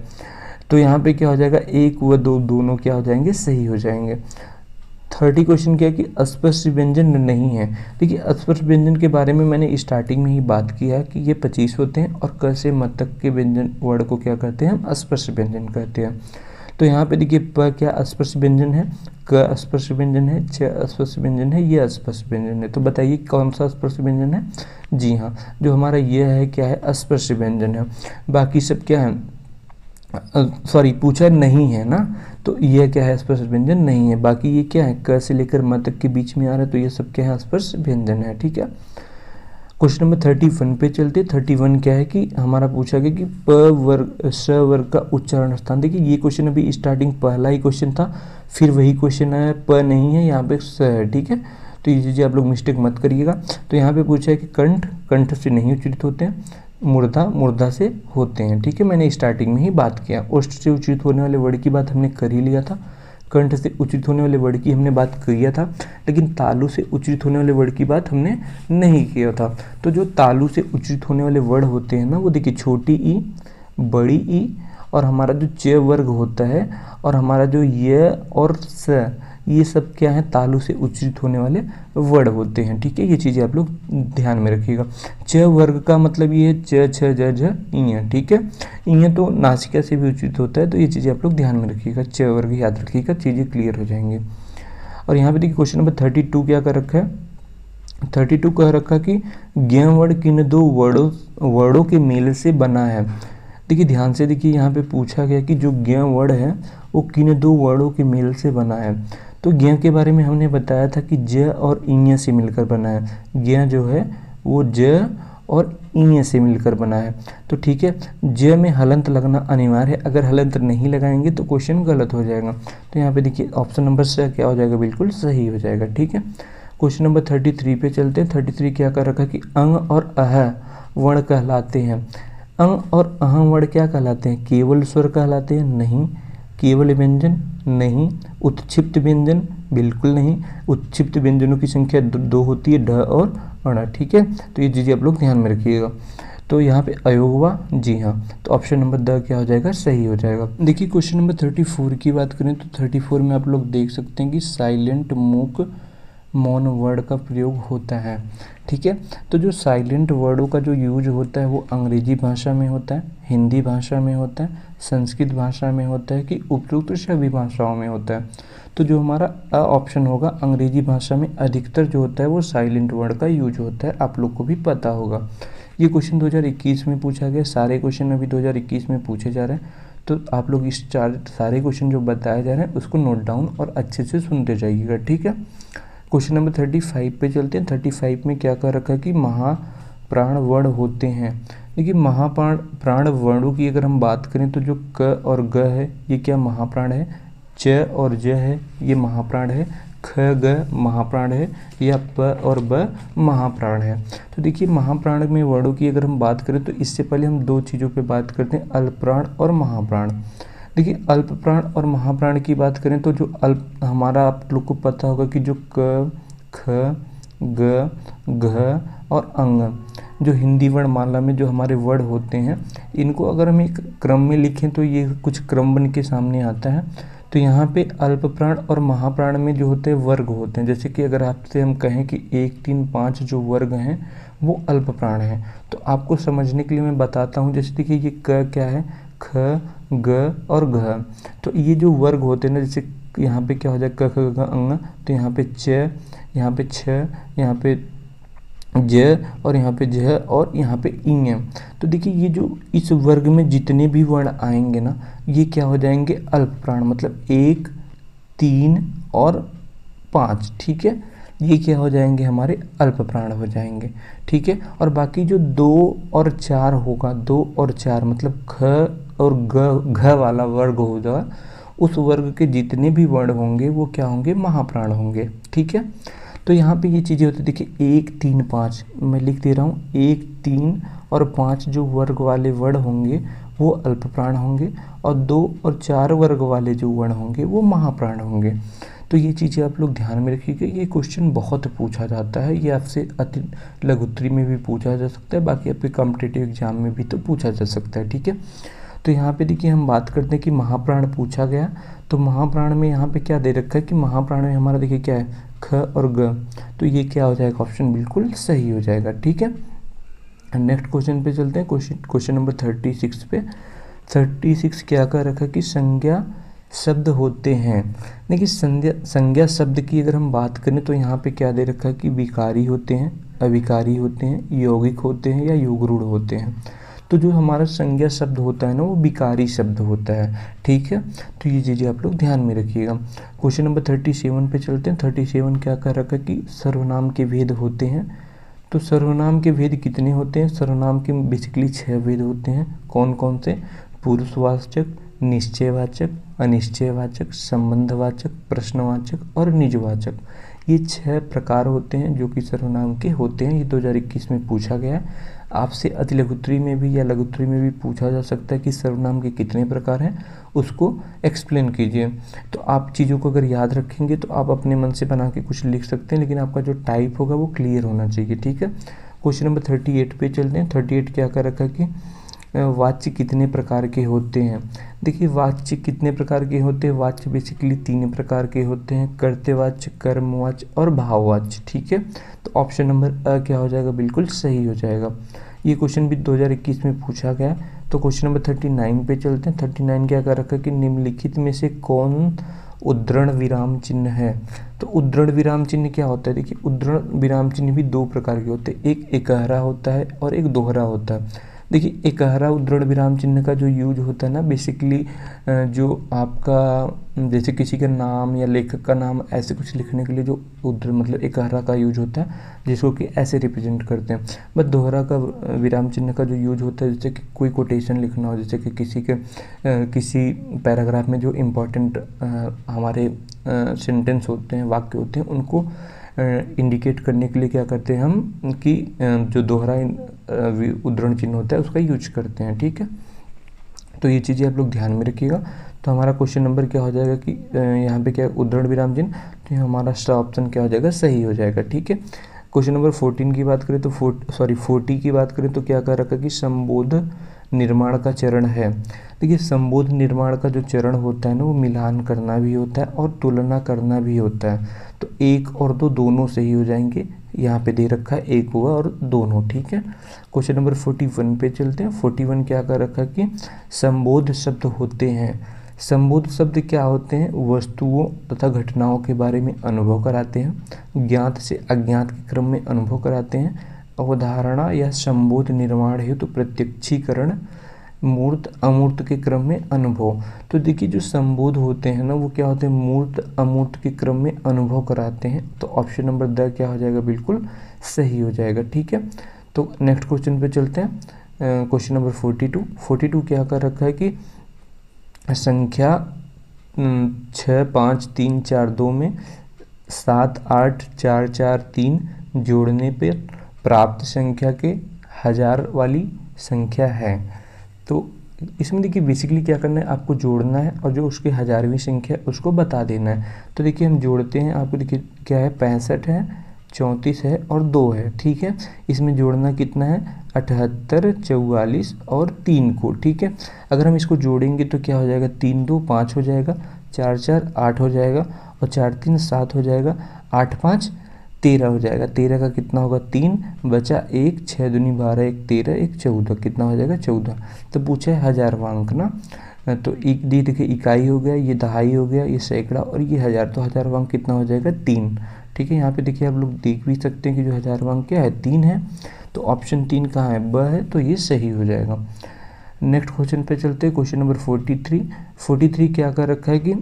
तो यहाँ पे क्या हो जाएगा, 1 व 2 दोनों क्या हो जाएंगे, सही हो जाएंगे। 30 क्वेश्चन क्या है कि अस्पष्ट व्यंजन नहीं है। देखिए अस्पष्ट व्यंजन के बारे में मैंने स्टार्टिंग में ही बात किया कि ये 25 होते हैं और क से म तक के व्यंजन वर्ड को क्या कहते हैं, हम अस्पष्ट व्यंजन कहते हैं। तो यहाँ पे देखिए प क्या अस्पष्ट व्यंजन है, क अस्पष्ट व्यंजन है, छ अस्पष्ट व्यंजन है, ये अस्पष्ट व्यंजन है। तो बताइए कौन सा अस्पष्ट व्यंजन है, जी हाँ, जो हमारा ये है क्या है, अस्पष्ट व्यंजन है। बाकी सब क्या है, सॉरी पूछा नहीं है ना, तो यह क्या है, स्पर्श व्यंजन नहीं है। बाकी ये क्या है, क से लेकर म तक के बीच में आ रहा है, तो ये सब क्या है, स्पर्श व्यंजन है। ठीक है, क्वेश्चन नंबर 31 पे चलते। 31 क्या है कि हमारा पूछा गया कि प वर्ग स वर्ग का उच्चारण स्थान। देखिए ये क्वेश्चन अभी स्टार्टिंग पहला ही क्वेश्चन था, फिर वही क्वेश्चन है, प नहीं है, यहाँ पे स है। ठीक है, तो ये चीज़ें आप लोग मिस्टेक मत करिएगा। तो यहाँ पे पूछा है कि कंठ से नहीं उच्चरित होते हैं, मूर्धा से होते हैं। ठीक है, मैंने स्टार्टिंग में ही बात किया। ओष्ठ से उच्चरित होने वाले वर्ड की बात हमने कर ही लिया था, कंठ से उच्चरित होने वाले वर्ड की हमने बात किया था, लेकिन तालु से उच्चरित होने वाले वर्ड की बात हमने नहीं किया था। तो जो तालु से उच्चरित होने वाले वर्ड होते हैं ना, वो देखिए छोटी ई, बड़ी ई, और हमारा जो च वर्ग होता है, और हमारा जो य और स, ये सब क्या है, तालु से उच्चरित होने वाले वर्ड होते हैं। ठीक है, ये चीज़ें आप लोग ध्यान में रखिएगा। च वर्ग का मतलब ये है च, छ, ज, झ, इ। ठीक है, इ तो नासिका से भी उच्चरित होता है, तो ये चीज़ें आप लोग ध्यान में रखिएगा, च वर्ग याद रखिएगा, चीज़ें क्लियर हो जाएंगी। और यहाँ पे देखिए क्वेश्चन नंबर 32 क्या कर रखा है। 32 कह रखा कि ज्ञ वर्ण किन दो वर्डों के मेल से बना है। देखिए ध्यान से देखिए, यहाँ पे पूछा गया कि जो ज्ञ वर्ड है वो किन दो वर्डों के मेल से बना है। तो ज्ञ के बारे में हमने बताया था कि ज और इ से मिलकर बना है। ज्ञ जो है वो ज और इ से मिलकर बना है। तो ठीक है, ज में हलंत लगना अनिवार्य है, अगर हलंत नहीं लगाएंगे तो क्वेश्चन गलत हो जाएगा। तो यहाँ पे देखिए ऑप्शन नंबर से क्या हो जाएगा, बिल्कुल सही हो जाएगा। ठीक है, क्वेश्चन नंबर 33 पे चलते हैं। 33 क्या कर रखा है कि अंग और अह वर्ण कहलाते हैं। अंग और अह वर्ण क्या कहलाते हैं, केवल स्वर कहलाते हैं, नहीं। केवल व्यंजन, नहीं। उत्क्षिप्त व्यंजन, बिल्कुल नहीं। उत्क्षिप्त व्यंजनों की संख्या 2 होती है, ढ और अण। ठीक है, तो ये चीज़ें आप लोग ध्यान में रखिएगा। तो यहाँ पे अयोग हुआ, जी हाँ, तो ऑप्शन नंबर द क्या हो जाएगा, सही हो जाएगा। देखिए क्वेश्चन नंबर 34 की बात करें तो 34 में आप लोग देख सकते हैं कि साइलेंट मूक मौन वर्ड का प्रयोग होता है। ठीक है, तो जो साइलेंट वर्डों का जो यूज होता है वो अंग्रेजी भाषा में होता है, हिंदी भाषा में होता है, संस्कृत भाषा में होता है कि उपयुक्त सभी भाषाओं में होता है। तो जो हमारा ऑप्शन होगा, अंग्रेजी भाषा में अधिकतर जो होता है वो साइलेंट वर्ड का यूज होता है, आप लोग को भी पता होगा। ये क्वेश्चन 2021 में पूछा गया, सारे क्वेश्चन अभी 2021 में पूछे जा रहे हैं, तो आप लोग इस सारे क्वेश्चन जो बताए जा रहे हैं उसको नोट डाउन और अच्छे से सुनते जाइएगा। ठीक है, क्वेश्चन नंबर 35 पे चलते हैं। 35 में क्या कर रखा है कि महाप्राण वर्ण होते हैं। देखिए महाप्राण वर्णों की अगर हम बात करें तो जो क और ग है ये क्या महाप्राण है, च और ज है ये महाप्राण है, ख ग महाप्राण है, या प और ब महाप्राण है। तो देखिए महाप्राण में वर्णों की अगर हम बात करें तो इससे पहले हम दो चीज़ों पे बात करते हैं, अल्पप्राण और महाप्राण। देखिए अल्प प्राण और महाप्राण की बात करें तो जो अल्प हमारा आप लोग को पता होगा कि जो क, ख, ग, घ और अंग जो हिंदी वर्णमाला में जो हमारे वर्ड होते हैं, इनको अगर हम एक क्रम में लिखें तो ये कुछ क्रम बन के सामने आता है। तो यहाँ पे अल्प प्राण और महाप्राण में जो होते हैं वर्ग होते हैं। जैसे कि अगर आपसे हम कहें कि 1, 3, 5 जो वर्ग हैं वो अल्प प्राण हैं, तो आपको समझने के लिए मैं बताता हूँ। जैसे देखिए ये क क्या है, ख, ग और घ, तो ये जो वर्ग होते हैं ना, जैसे यहाँ पे क्या हो जाए क ख ग अंग, तो यहाँ पे च, यहाँ पे छ, यहाँ पे ज और यहाँ पे झ और यहाँ पे इंग है। तो देखिए ये जो इस वर्ग में जितने भी वर्ण आएंगे ना ये क्या हो जाएंगे, अल्प प्राण, मतलब 1, 3 और 5। ठीक है, ये क्या हो जाएंगे, हमारे अल्प प्राण हो जाएंगे। ठीक है, और बाकी जो 2 और 4 होगा, 2 और 4 मतलब ख और घ वाला वर्ग होगा, उस वर्ग के जितने भी वर्ण होंगे वो क्या होंगे, महाप्राण होंगे। ठीक है, तो यहाँ पे ये चीज़ें होती है। देखिए 1, 3, 5 मैं लिख दे रहा हूँ, 1, 3 और 5 जो वर्ग वाले वर्ण होंगे वो अल्प प्राण होंगे, और 2 और 4 वर्ग वाले जो वर्ण होंगे वो महाप्राण होंगे। तो ये चीज़ें आप लोग ध्यान में रखिएगा, ये क्वेश्चन बहुत पूछा जाता है, ये आपसे अति लघुत्तरी में भी पूछा जा सकता है, बाकी आपके कॉम्पिटिटिव एग्जाम में भी तो पूछा जा सकता है। ठीक है, तो यहाँ पे देखिए हम बात करते हैं कि महाप्राण पूछा गया, तो महाप्राण में यहाँ पे क्या दे रखा है कि महाप्राण में हमारा देखिए क्या है, ख और ग, तो ये क्या हो जाएगा, ऑप्शन बिल्कुल सही हो जाएगा। ठीक है, नेक्स्ट क्वेश्चन पे चलते हैं, क्वेश्चन नंबर 36 पे। 36 क्या कर रखा है कि संज्ञा शब्द होते हैं। देखिए संज्ञा शब्द की अगर हम बात करें तो यहाँ पे क्या दे रखा है कि विकारी होते हैं, अविकारी होते हैं, यौगिक होते हैं या योगरूढ़ होते हैं। तो जो हमारा संज्ञा शब्द होता है ना वो विकारी शब्द होता है। ठीक है, तो ये चीज़ें आप लोग ध्यान में रखिएगा। क्वेश्चन नंबर 37 पे चलते हैं। 37 क्या कर रखा है कि सर्वनाम के भेद होते हैं। तो सर्वनाम के भेद कितने होते हैं, सर्वनाम के बेसिकली 6 भेद होते हैं। कौन कौन से, पुरुषवाचक, निश्चयवाचक, अनिश्चयवाचक, संबंधवाचक, प्रश्नवाचक और निजवाचक। ये 6 प्रकार होते हैं जो कि सर्वनाम के होते हैं। ये 2021 में पूछा गया है। आपसे अति लघुत्तरी में भी या लघुत्तरी में भी पूछा जा सकता है कि सर्वनाम के कितने प्रकार हैं, उसको एक्सप्लेन कीजिए। तो आप चीज़ों को अगर याद रखेंगे तो आप अपने मन से बना के कुछ लिख सकते हैं, लेकिन आपका जो टाइप होगा वो क्लियर होना चाहिए। ठीक है, क्वेश्चन नंबर 38 पे चलते हैं। 38 क्या कर रखा है कि वाच्य कितने प्रकार के होते हैं। देखिए वाच्य कितने प्रकार के होते हैं, वाच्य बेसिकली 3 प्रकार के होते हैं, कर्तवाच्य, कर्मवाच्य और भाववाच्य। ठीक है, तो ऑप्शन नंबर अ क्या हो जाएगा, बिल्कुल सही हो जाएगा। ये क्वेश्चन भी 2021 में पूछा गया। तो क्वेश्चन नंबर 39 पे चलते हैं। 39 क्या कर रखा है कि निम्नलिखित में से कौन उद्धरण विराम चिन्ह है। तो उद्धरण विराम चिन्ह क्या होता है, देखिए उद्धरण विराम चिन्ह भी 2 प्रकार के होते हैं, एक एकहरा होता है और एक दोहरा होता है। देखिए एकहरा उद्धरण विराम चिन्ह का जो यूज होता है ना, बेसिकली जो आपका जैसे किसी का नाम या लेखक का नाम ऐसे कुछ लिखने के लिए जो उद्धरण मतलब एकहरा का यूज होता है, जिसको कि ऐसे रिप्रेजेंट करते हैं। बट दोहरा का विराम चिन्ह का जो यूज होता है, जैसे कि कोई कोटेशन लिखना हो, जैसे कि किसी पैराग्राफ में जो इम्पोर्टेंट हमारे सेंटेंस होते हैं, वाक्य होते हैं, उनको इंडिकेट करने के लिए क्या करते हैं हम कि जो दोहरा उद्धरण चिन्ह होता है उसका यूज करते हैं। ठीक है, तो ये चीज़ें आप लोग ध्यान में रखिएगा। तो हमारा क्वेश्चन नंबर क्या हो जाएगा कि यहाँ पे क्या उद्धरण विराम चिन्ह, तो हमारा ऑप्शन क्या हो जाएगा, सही हो जाएगा। ठीक है, क्वेश्चन नंबर 14 की बात करें तो 40 की बात करें तो क्या कह रखा है कि संबोध निर्माण का चरण है। देखिए संबोध निर्माण का जो चरण होता है ना वो मिलान करना भी होता है और तुलना करना भी होता है। तो एक और दो दोनों सही हो जाएंगे, यहाँ पे दे रखा है एक हुआ और दोनों, ठीक है। क्वेश्चन नंबर 41 पे चलते हैं। 41 क्या कर रखा है कि संबोध शब्द होते हैं। संबोध शब्द क्या होते हैं? वस्तुओं तथा घटनाओं के बारे में अनुभव कराते हैं, ज्ञात से अज्ञात के क्रम में अनुभव कराते हैं, अवधारणा या संबोध निर्माण हेतु प्रत्यक्षीकरण, मूर्त अमूर्त के क्रम में अनुभव। तो देखिए जो संबोध होते हैं ना वो क्या होते हैं? मूर्त अमूर्त के क्रम में अनुभव कराते हैं। तो ऑप्शन नंबर द क्या हो जाएगा? बिल्कुल सही हो जाएगा, ठीक है। तो नेक्स्ट क्वेश्चन पे चलते हैं। क्वेश्चन नंबर 42 क्या कर रखा है कि संख्या 6 5 3 4 2 में 7 8 4 4 3 जोड़ने पर प्राप्त संख्या के हजार वाली संख्या है। तो इसमें देखिए बेसिकली क्या करना है, आपको जोड़ना है और जो उसकी हजारवीं संख्या उसको बता देना है। तो देखिए हम जोड़ते हैं, आपको देखिए क्या है, 65 है, 34 है और 2 है, ठीक है। इसमें जोड़ना कितना है? 78 44 और 3 को, ठीक है। अगर हम इसको जोड़ेंगे तो क्या हो जाएगा? 3 2 5 हो जाएगा, 4 4 8 हो जाएगा और 4 3 7 हो जाएगा, 8 5 13 हो जाएगा। 13 का कितना होगा? 3 बचा 1, 6 दूनी 12, 1 13, 1 14, कितना हो जाएगा? 14। तो पूछा है हजारवां अंक ना, तो एक दी देखिए इकाई हो गया, ये दहाई हो गया, ये सैकड़ा और ये हज़ार। तो हजारवां अंक कितना हो जाएगा? 3, ठीक है। यहाँ पे देखिए आप लोग देख भी सकते हैं कि जो हजारवां अंक क्या है? 3 है। तो ऑप्शन 3 कहाँ है? ब है, तो ये सही हो जाएगा। नेक्स्ट क्वेश्चन पे चलते हैं। क्वेश्चन नंबर 43 क्या कर रखा है कि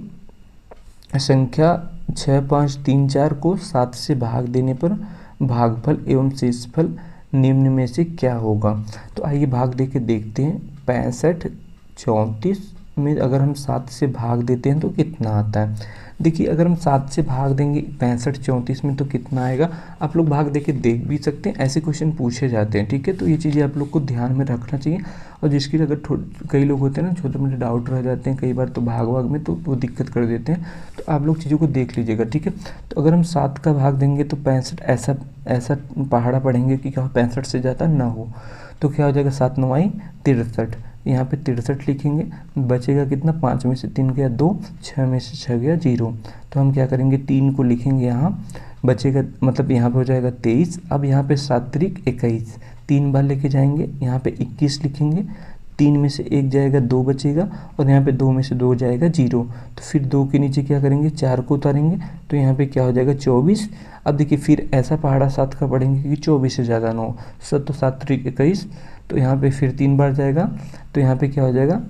संख्या 6 5 3 4 को 7 से भाग देने पर भागफल एवं शेषफल निम्न में से क्या होगा? तो आइए भाग दे के देखते हैं। 65 34 में अगर हम 7 से भाग देते हैं तो कितना आता है? देखिए अगर हम 7 से भाग देंगे 65 34 में तो कितना आएगा? आप लोग भाग दे के देख भी सकते हैं, ऐसे क्वेश्चन पूछे जाते हैं, ठीक है। तो ये चीज़ें आप लोग को ध्यान में रखना चाहिए। और जिसकी अगर कई लोग होते हैं ना छोटे मोटे डाउट रह जाते हैं कई बार, तो भाग में तो वो दिक्कत कर देते हैं। तो आप लोग चीज़ों को देख लीजिएगा, ठीक है। तो अगर हम 7 का भाग देंगे तो 65 ऐसा पहाड़ा पढ़ेंगे कि क्या 65 से ज़्यादा ना हो। तो क्या हो जाएगा? 7 9 63, यहाँ पे 63 लिखेंगे। बचेगा कितना? 5 में से 3 गया 2, 6 में से 6 गया 0। तो हम क्या करेंगे? 3 को लिखेंगे यहाँ, बचेगा मतलब यहाँ पे हो जाएगा 23। अब यहाँ पे 7 त्रिक 21, 3 बार लेके जाएंगे, यहाँ पे 21 लिखेंगे। 3 में से 1 जाएगा, 2 बचेगा और यहाँ पे 2 में से 2 जाएगा 0। तो फिर 2 के नीचे क्या करेंगे? 4 को उतारेंगे, तो यहाँ पे क्या हो जाएगा? 24। अब देखिए फिर ऐसा पहाड़ा 7 का पढ़ेंगे कि 24 से ज़्यादा ना हो। 7 त्रिक 21, तो यहाँ पे फिर 3 बार जाएगा, तो यहाँ पे क्या हो जाएगा?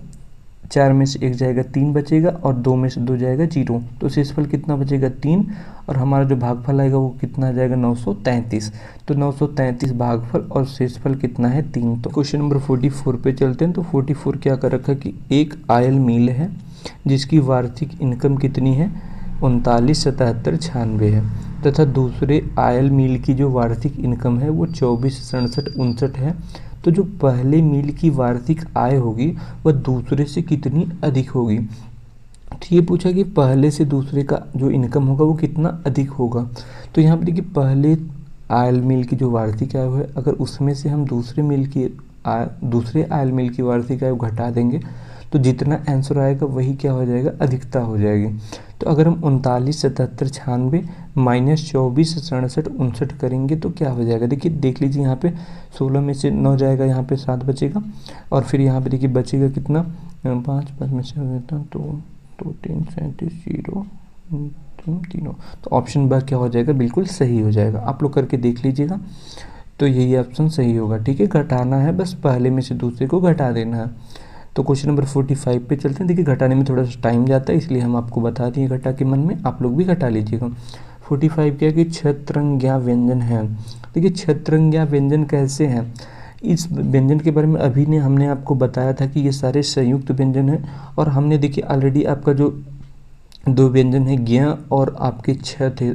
4 में से 1 जाएगा, 3 बचेगा और 2 में से 2 जाएगा 0। तो शेषफल कितना बचेगा? 3। और हमारा जो भागफल आएगा वो कितना आ जाएगा? 933। तो 933 भागफल और शेषफल कितना है? 3। तो क्वेश्चन नंबर 44 पे चलते हैं। तो 44 क्या कर रखा है कि एक आयल मिल है जिसकी वार्षिक इनकम कितनी है? 39 77 96 है, तथा दूसरे आयल मिल की जो वार्षिक इनकम है वो 24 67 59 है। तो जो पहले मिल की वार्षिक आय होगी वह दूसरे से कितनी अधिक होगी? तो ये पूछा कि पहले से दूसरे का जो इनकम होगा वो कितना अधिक होगा। तो यहाँ पर देखिए पहले आयल मिल की जो वार्षिक आय है, अगर उसमें से हम दूसरे आयल मिल की वार्षिक आय घटा देंगे तो जितना आंसर आएगा वही क्या हो जाएगा? अधिकता हो जाएगी। तो अगर हम 39 77 96 माइनस 24 67 59 करेंगे तो क्या हो जाएगा? देखिए देख लीजिए यहाँ पे 16 में से 9 जाएगा, यहाँ पे 7 बचेगा और फिर यहाँ पे देखिए बचेगा कितना? 5 में से तो 3 37 0 3। तो ऑप्शन ब क्या हो जाएगा? बिल्कुल सही हो जाएगा। आप लोग करके देख लीजिएगा, तो यही ऑप्शन सही होगा, ठीक है। घटाना है, बस पहले में से दूसरे को घटा देना है। तो क्वेश्चन नंबर 45 पे चलते हैं। देखिए घटाने में थोड़ा सा टाइम जाता है, इसलिए हम आपको बता दिए घटा के मन में, आप लोग भी घटा लीजिएगा। 45 क्या है कि छत्रंग्या व्यंजन है। देखिए छत्रंग्या व्यंजन कैसे हैं? इस व्यंजन के बारे में अभी ने हमने आपको बताया था कि ये सारे संयुक्त व्यंजन हैं। और हमने देखिए ऑलरेडी आपका जो 2 व्यंजन है ज्ञ और आपके 6 थे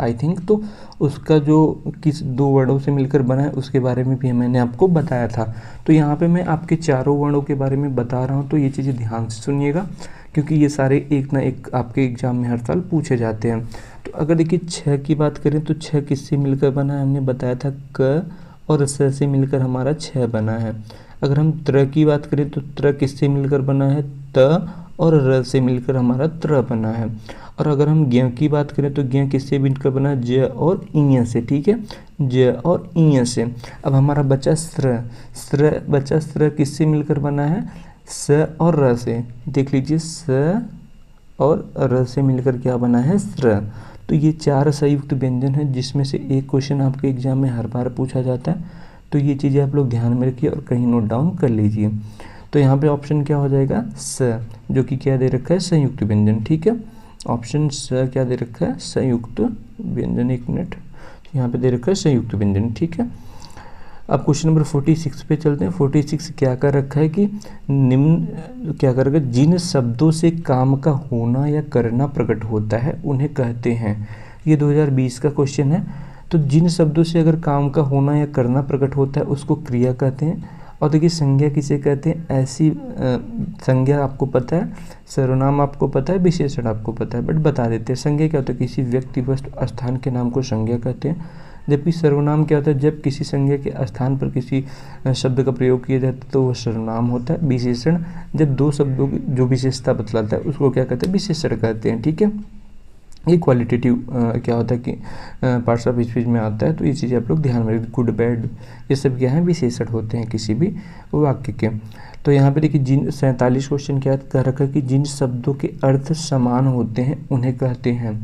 आई थिंक, तो उसका जो किस 2 वर्णों से मिलकर बना है उसके बारे में भी मैंने आपको बताया था। तो यहाँ पे मैं आपके चारों वर्णों के बारे में बता रहा हूँ, तो ये चीज़ें ध्यान से सुनिएगा क्योंकि ये सारे एक ना एक आपके एग्जाम में हर साल पूछे जाते हैं। तो तो अगर देखिए 6 की बात करें तो 6 किससे मिलकर बना है, हमने बताया था क और स से मिलकर हमारा 6 बना है। अगर हम त्र की बात करें तो त्र किससे मिलकर बना है, त और र से मिलकर हमारा त्र बना है। और अगर हम ज्ञ की बात करें तो ज्ञ किससे मिलकर बना है, ज और इ से, ठीक है, ज और इ से। अब हमारा बचा स्र, स्र बचा, स्र किससे मिलकर बना है, स और र से। देख लीजिए स और र से मिलकर क्या बना है, स्र। तो ये 4 संयुक्त व्यंजन है जिसमें से एक क्वेश्चन आपके एग्जाम में हर बार पूछा जाता है। तो ये चीज़ें आप लोग ध्यान में रखिए और कहीं नोट डाउन कर लीजिए। तो यहाँ पे ऑप्शन क्या हो जाएगा, स, जो कि क्या दे रखा है, संयुक्त व्यंजन, ठीक है। ऑप्शन स क्या दे रखा है, संयुक्त व्यंजन। एक मिनट, यहाँ पे दे रखा है संयुक्त व्यंजन, ठीक है। अब क्वेश्चन नंबर 46 पे चलते हैं। 46 क्या कर रखा है कि निम्न क्या कर रखा है, जिन शब्दों से काम का होना या करना प्रकट होता है उन्हें कहते हैं। ये 2020 का क्वेश्चन है। तो जिन शब्दों से अगर काम का होना या करना प्रकट होता है उसको क्रिया कहते हैं। और देखिए संज्ञा किसे कहते हैं, ऐसी संज्ञा आपको पता है, सर्वनाम आपको पता है, विशेषण आपको पता है, बट बता देते हैं। संज्ञा क्या होता है, किसी व्यक्ति वस्तु स्थान के नाम को संज्ञा कहते हैं। जबकि सर्वनाम क्या होता है, जब किसी संज्ञा के स्थान पर किसी शब्द का प्रयोग किया जाता है तो वह सर्वनाम होता है। विशेषण जब दो शब्दों की जो विशेषता बतलाता है उसको क्या कहते हैं, विशेषण कहते हैं, ठीक है। ये क्वालिटेटिव क्या होता है कि पार्ट्स ऑफ स्पीच में आता है। तो ये चीज़ें आप लोग ध्यान में रखिए। गुड बैड ये सब क्या है, विशेषण होते हैं किसी भी वाक्य के। तो यहाँ पे देखिए जिन 47 क्वेश्चन क्या कह रखा है कि जिन शब्दों के अर्थ समान होते हैं उन्हें कहते हैं।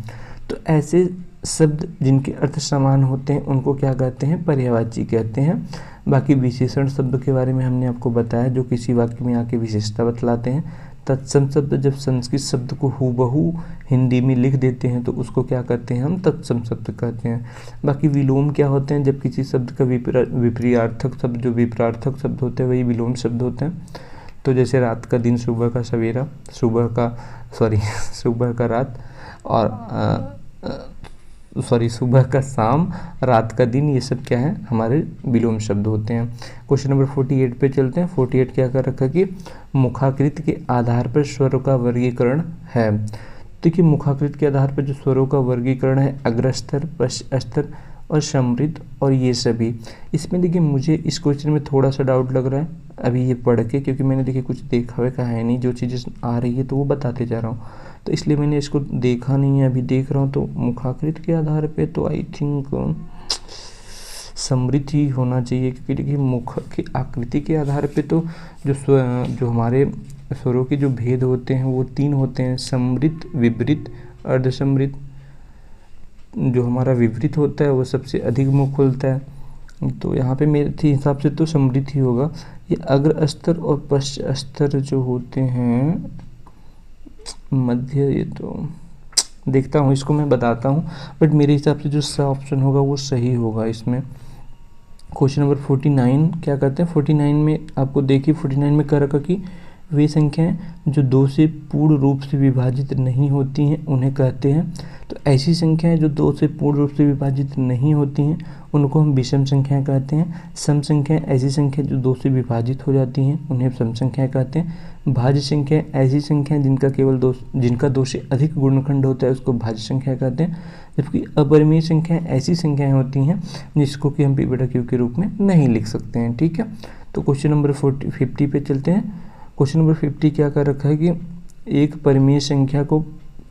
तो ऐसे शब्द जिनके अर्थ समान होते हैं उनको क्या कहते हैं, पर्यायवाची कहते हैं। बाकी विशेषण शब्द के बारे में हमने आपको बताया, जो किसी वाक्य में आके विशेषता बतलाते हैं। तत्सम शब्द जब संस्कृत शब्द को हूबहू हिंदी में लिख देते हैं तो उसको क्या कहते हैं, हम तत्सम शब्द कहते हैं। बाकी विलोम क्या होते हैं, जब किसी शब्द का विपरीतार्थक शब्द, जो विपरीतार्थक शब्द होते हैं वही विलोम शब्द होते हैं। तो जैसे रात का दिन, सुबह का सवेरा, सुबह का रात, और सुबह का शाम, रात का दिन, ये सब क्या है, हमारे विलोम शब्द होते हैं। क्वेश्चन नंबर 48 पे चलते हैं। 48 क्या कर रखा है कि मुखाकृत के आधार पर स्वरों का वर्गीकरण है। देखिए मुखाकृत के आधार पर जो स्वरों का वर्गीकरण है, अग्रस्तर, पश्च स्तर और समृद्ध और ये सभी। इसमें देखिए मुझे इस क्वेश्चन में थोड़ा सा डाउट लग रहा है अभी ये पढ़ के, क्योंकि मैंने देखिए कुछ देखा हुआ का है नहीं, जो चीज़ें आ रही है तो वो बताते जा रहा हूँ, तो इसलिए मैंने इसको देखा नहीं है, अभी देख रहा हूँ। तो मुखाकृत के आधार पे तो आई थिंक समृद्ध ही होना चाहिए, क्योंकि देखिए मुख की आकृति के आधार पे तो जो हमारे स्वरों के जो भेद होते हैं वो 3 होते हैं, समृद्ध, विपरीत, अर्धसमृद्ध। जो हमारा विपरीत होता है वो सबसे अधिक मुख खुलता है, तो यहाँ पे मेरे हिसाब से तो समृद्ध ही होगा। ये अग्र स्तर और पश्च स्तर जो होते हैं मध्य, ये तो देखता हूँ, इसको मैं बताता हूँ, बट मेरे हिसाब से जो सा ऑप्शन होगा वो सही होगा इसमें। क्वेश्चन नंबर 49 क्या करते हैं, 49 में आपको देखिए 49 में कह रखा कि वे संख्याएं जो 2 से पूर्ण रूप से विभाजित नहीं होती हैं उन्हें कहते हैं। तो ऐसी संख्याएं जो 2 से पूर्ण रूप से विभाजित नहीं होती हैं उनको हम विषम संख्याएं कहते हैं। सम संख्याएं ऐसी संख्या जो 2 से विभाजित हो जाती हैं उन्हें सम संख्याएं कहते हैं। भाज्य संख्याएं ऐसी संख्याएं जिनका 2 से अधिक गुणनखंड होता है उसको भाज्य संख्या कहते हैं। जबकि अपरिमेय संख्याएं ऐसी संख्याएं होती हैं जिसको कि हम पी बटा क्यू के रूप में नहीं लिख सकते हैं, ठीक है। तो क्वेश्चन नंबर 50 पे चलते हैं। क्वेश्चन नंबर 50 क्या कर रखा है कि एक परिमेय संख्या को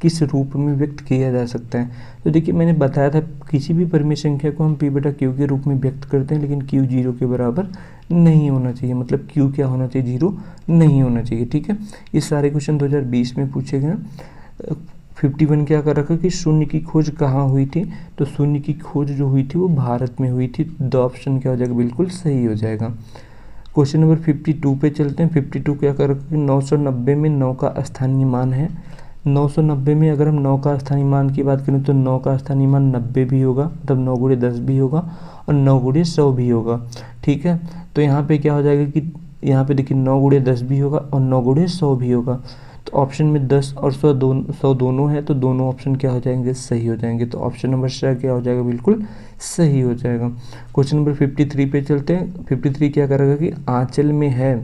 किस रूप में व्यक्त किया जा सकता है। तो देखिए मैंने बताया था किसी भी परिमेय संख्या को हम पी बटा क्यू के रूप में व्यक्त करते हैं, लेकिन क्यू 0 के बराबर नहीं होना चाहिए, मतलब क्यू क्या होना चाहिए, 0 नहीं होना चाहिए, ठीक है। ये सारे क्वेश्चन 2020 में पूछे गए। 51 क्या कर रखा कि शून्य की खोज कहाँ हुई थी। तो शून्य की खोज जो हुई थी वो भारत में हुई थी। द ऑप्शन क्या हो जाएगा, बिल्कुल सही हो जाएगा। क्वेश्चन नंबर 52 पे चलते हैं। 52 क्या कर रखा कि 990 में 9 का स्थानीय मान है। 990 में अगर हम 9 का स्थानीय मान की बात करें तो 9 का स्थानीय मान 90 भी होगा, मतलब 9 गुणे 10 भी होगा और 9 गुणे 100 भी होगा, ठीक है। तो यहाँ पे क्या हो जाएगा कि यहाँ पे देखिए 9 गुणे 10 भी होगा और 9 गुणे 100 भी होगा। तो ऑप्शन में 10 और 100 दोनों है, तो दोनों ऑप्शन क्या हो जाएंगे, सही हो जाएंगे। तो ऑप्शन नंबर सी क्या हो जाएगा, बिल्कुल सही हो जाएगा। क्वेश्चन नंबर 53 पे चलते हैं। 53 क्या करेगा कि आंचल में है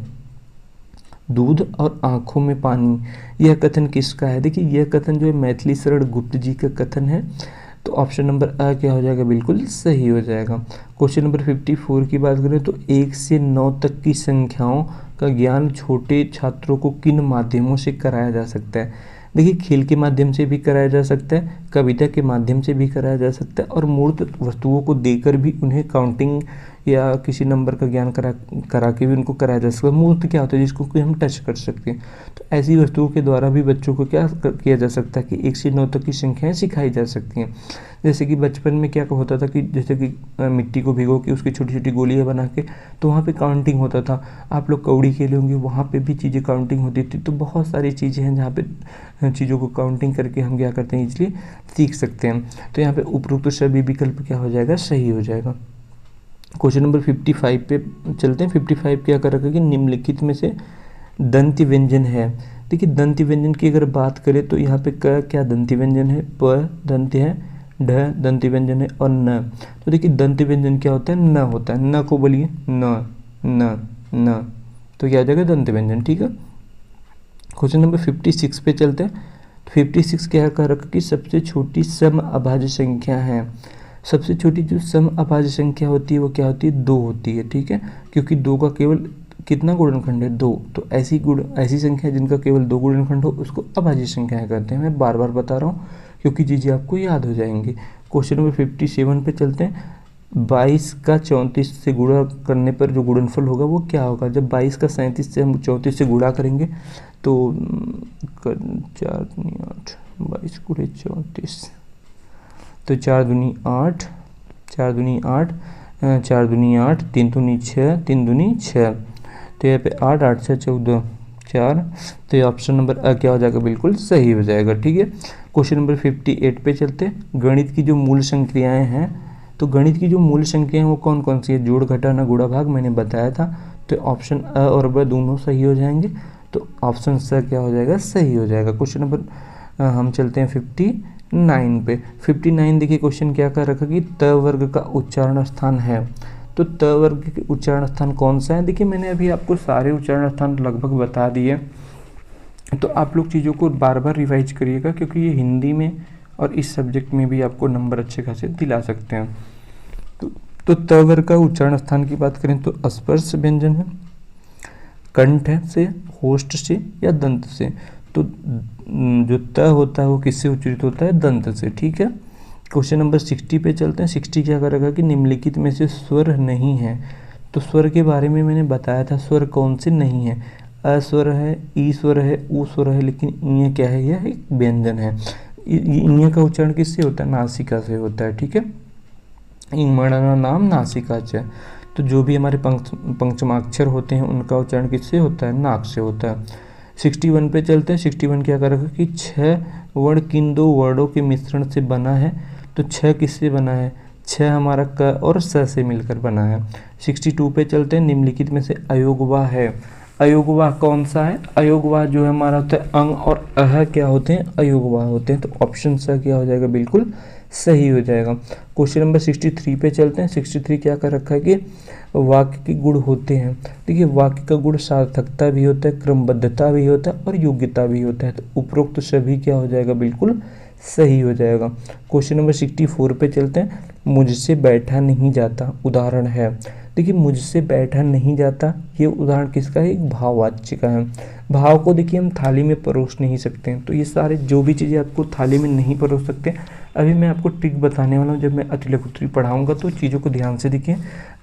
दूध और आंखों में पानी, यह कथन किसका है। देखिए यह कथन जो है मैथिली शरण गुप्त जी का कथन है। तो ऑप्शन नंबर अ क्या हो जाएगा, बिल्कुल सही हो जाएगा। क्वेश्चन नंबर 54 की बात करें तो 1 से 9 तक की संख्याओं का ज्ञान छोटे छात्रों को किन माध्यमों से कराया जा सकता है। देखिए, खेल के माध्यम से भी कराया जा सकता है, कविता के माध्यम से भी कराया जा सकता है, और मूर्त वस्तुओं को देकर भी उन्हें काउंटिंग या किसी नंबर का ज्ञान करा के भी उनको कराया जा सकता है। मूर्त क्या होता है, जिसको कि हम टच कर सकते हैं। तो ऐसी वस्तुओं के द्वारा भी बच्चों को क्या किया जा सकता है कि 1 से 9 तक की संख्याएं सिखाई जा सकती हैं। जैसे कि बचपन में क्या होता था कि जैसे कि मिट्टी को भिगो के उसकी छोटी छोटी गोलियां बना के, तो वहाँ पे काउंटिंग होता था। आप लोग कौड़ी खेले होंगे, वहाँ पे भी चीज़ें काउंटिंग होती थी। तो बहुत सारी चीज़ें हैं जहाँ पे चीज़ों को काउंटिंग करके हम क्या करते हैं, इसलिए सीख सकते हैं। तो यहाँ पे उपरोक्त सभी विकल्प क्या हो जाएगा, सही हो जाएगा। क्वेश्चन नंबर 55 पे चलते हैं। 55 क्या कर रखा है कि निम्नलिखित में से दंती व्यंजन है। देखिए, दंती व्यंजन की अगर बात करें तो यहाँ पे क्या दंती व्यंजन है, प दंती है, ढ दंती व्यंजन है, और न। तो देखिए, दंती व्यंजन क्या होता है, न होता है। न को बोलिए, न न न, तो क्या आ जाएगा, दंती व्यंजन। ठीक है। क्वेश्चन नंबर 56 पे चलते हैं। 56 क्या कर रखा कि सबसे छोटी सम अभाज्य संख्या है। सबसे छोटी जो सम अभाज्य संख्या होती है वो क्या होती है, 2 होती है। ठीक है, क्योंकि 2 का केवल कितना गुणनखंड है, 2। तो ऐसी संख्या जिनका केवल 2 गुणनखंड हो उसको अभाज्य संख्याएं कहते हैं। मैं बार बार बता रहा हूँ क्योंकि चीज़ें आपको याद हो जाएंगी। क्वेश्चन नंबर 57 पे चलते हैं। 22 का 34 से गुणा करने पर जो गुणनफल होगा वो क्या होगा। जब 22 का 37 से हम 34 से गुणा करेंगे तो 4 दूनी 8, 22 गुणे 34, तो 4 दूनी 8, 4 दूनी 8, 4 दूनी 8, 3 दूनी 6, 3 दूनी 6, तो यहाँ पे 8, 8 6 14, 4। तो ये ऑप्शन नंबर अ क्या हो जाएगा, बिल्कुल सही हो जाएगा। ठीक है। क्वेश्चन नंबर 58 पे चलते हैं। गणित की जो मूल संख्याएं हैं, तो गणित की जो मूल संख्याएं वो कौन कौन सी है, जोड़ घटाना गुणा भाग, मैंने बताया था। तो ऑप्शन अ और ब दोनों सही हो जाएंगे। तो ऑप्शन स क्या हो जाएगा, सही हो जाएगा। क्वेश्चन नंबर हम चलते हैं 59 पे। 59 देखिए, क्वेश्चन क्या कर रखा कि त वर्ग का उच्चारण स्थान है। तो त वर्ग के उच्चारण स्थान कौन सा है। देखिए, मैंने अभी आपको सारे उच्चारण स्थान लगभग बता दिए, तो आप लोग चीज़ों को बार बार रिवाइज करिएगा क्योंकि ये हिंदी में और इस सब्जेक्ट में भी आपको नंबर अच्छे खासे दिला सकते हैं। तो त वर्ग का उच्चारण स्थान की बात करें तो स्पर्श व्यंजन है, कंठ से, होष्ठ से या दंत से। तो जो त होता है वो किससे उच्चारित होता है, दंत से। ठीक है। क्वेश्चन नंबर 60 पे चलते हैं। 60 क्या करेगा कि निम्नलिखित में से स्वर नहीं है। तो स्वर के बारे में मैंने बताया था, स्वर कौन से नहीं है। अ स्वर है, ई स्वर है, ऊ स्वर है, लेकिन इ क्या है, यह एक व्यंजन है। इ का उच्चारण किससे होता है, नासिका से होता है। ठीक है। इंगमणा नाम नासिका च। तो जो भी हमारे पंचमाक्षर होते हैं उनका उच्चारण किससे होता है, नाक से होता है। 61 पे चलते हैं। 61 क्या कर रखा कि 6 वर्ण किन 2 वर्णों के मिश्रण से बना है। तो 6 किससे बना है, 6 हमारा क और स से मिलकर बना है। 62 पे चलते हैं। निम्नलिखित में से अयोगवा है। अयोगवा कौन सा है, अयोगवा जो है हमारा होता है अंग और अह क्या होते हैं, अयोगवा होते हैं। तो ऑप्शन स क्या हो जाएगा, बिल्कुल सही हो जाएगा। क्वेश्चन नंबर 63 पे चलते हैं। 63 क्या कर रखा है कि वाक्य के गुण होते हैं। देखिए, वाक्य का गुण सार्थकता भी होता है, क्रमबद्धता भी होता है और योग्यता भी होता है। तो उपरोक्त सभी क्या हो जाएगा, बिल्कुल सही हो जाएगा। क्वेश्चन नंबर 64 पे चलते हैं। मुझसे बैठा नहीं जाता उदाहरण है। देखिए, मुझसे बैठा नहीं जाता ये उदाहरण किसका है, एक भाववाच्य का है। भाव को देखिए हम थाली में परोस नहीं सकते हैं, तो ये सारे जो भी चीज़ें आपको थाली में नहीं परोस सकते, अभी मैं आपको ट्रिक बताने वाला हूँ। जब मैं अतिलघुत्री पढ़ाऊंगा तो चीज़ों को ध्यान से देखिए।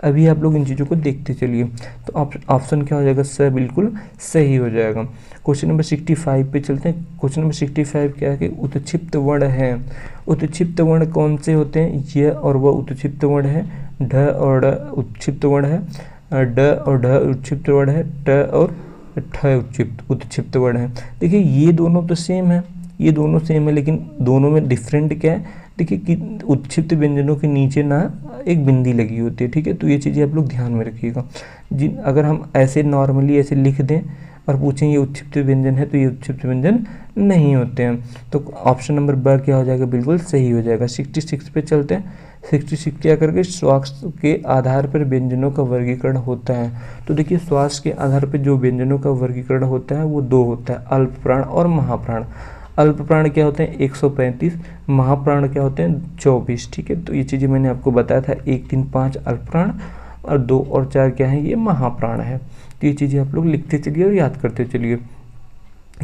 अभी आप लोग इन चीज़ों को देखते चलिए। तो ऑप्शन क्या हो जाएगा, स बिल्कुल सही हो जाएगा। क्वेश्चन नंबर 65 पे चलते हैं। क्वेश्चन नंबर 65 क्या है कि उत्क्षिप्त वर्ण है। उत्क्षिप्त वर्ण कौन से होते हैं, य और वह उत्क्षिप्त वर्ण है, ढ और ड उत्क्षिप्त वर्ण है, ड और ढ उत्क्षिप्त वर्ण है, ट और ठ उत्क्षिप्त वर्ण है। देखिए, ये दोनों तो सेम है, ये दोनों सेम है, लेकिन दोनों में डिफरेंट क्या है। देखिए कि उत्क्षिप्त व्यंजनों के नीचे ना एक बिंदी लगी होती है। ठीक है। तो ये चीज़ें आप लोग ध्यान में रखिएगा। अगर हम ऐसे नॉर्मली ऐसे लिख दें और पूछें ये उत्क्षिप्त व्यंजन है, तो ये उत्क्षिप्त व्यंजन नहीं होते हैं। तो ऑप्शन नंबर ब क्या हो जाएगा, बिल्कुल सही हो जाएगा। 66 पे चलते हैं। 66 क्या करके श्वास के आधार पर व्यंजनों का वर्गीकरण होता है। तो देखिए, श्वास के आधार पर जो व्यंजनों का वर्गीकरण होता है वो 2 होता है, अल्प प्राण और महाप्राण। अल्प प्राण क्या होते हैं 135, महाप्राण क्या होते हैं 24। ठीक है, तो ये चीज़ें मैंने आपको बताया था, 1, 3, 5 अल्प प्राण और 2 और 4 क्या है, ये महाप्राण है। तो ये चीज़ें आप लोग लिखते चलिए और याद करते चलिए।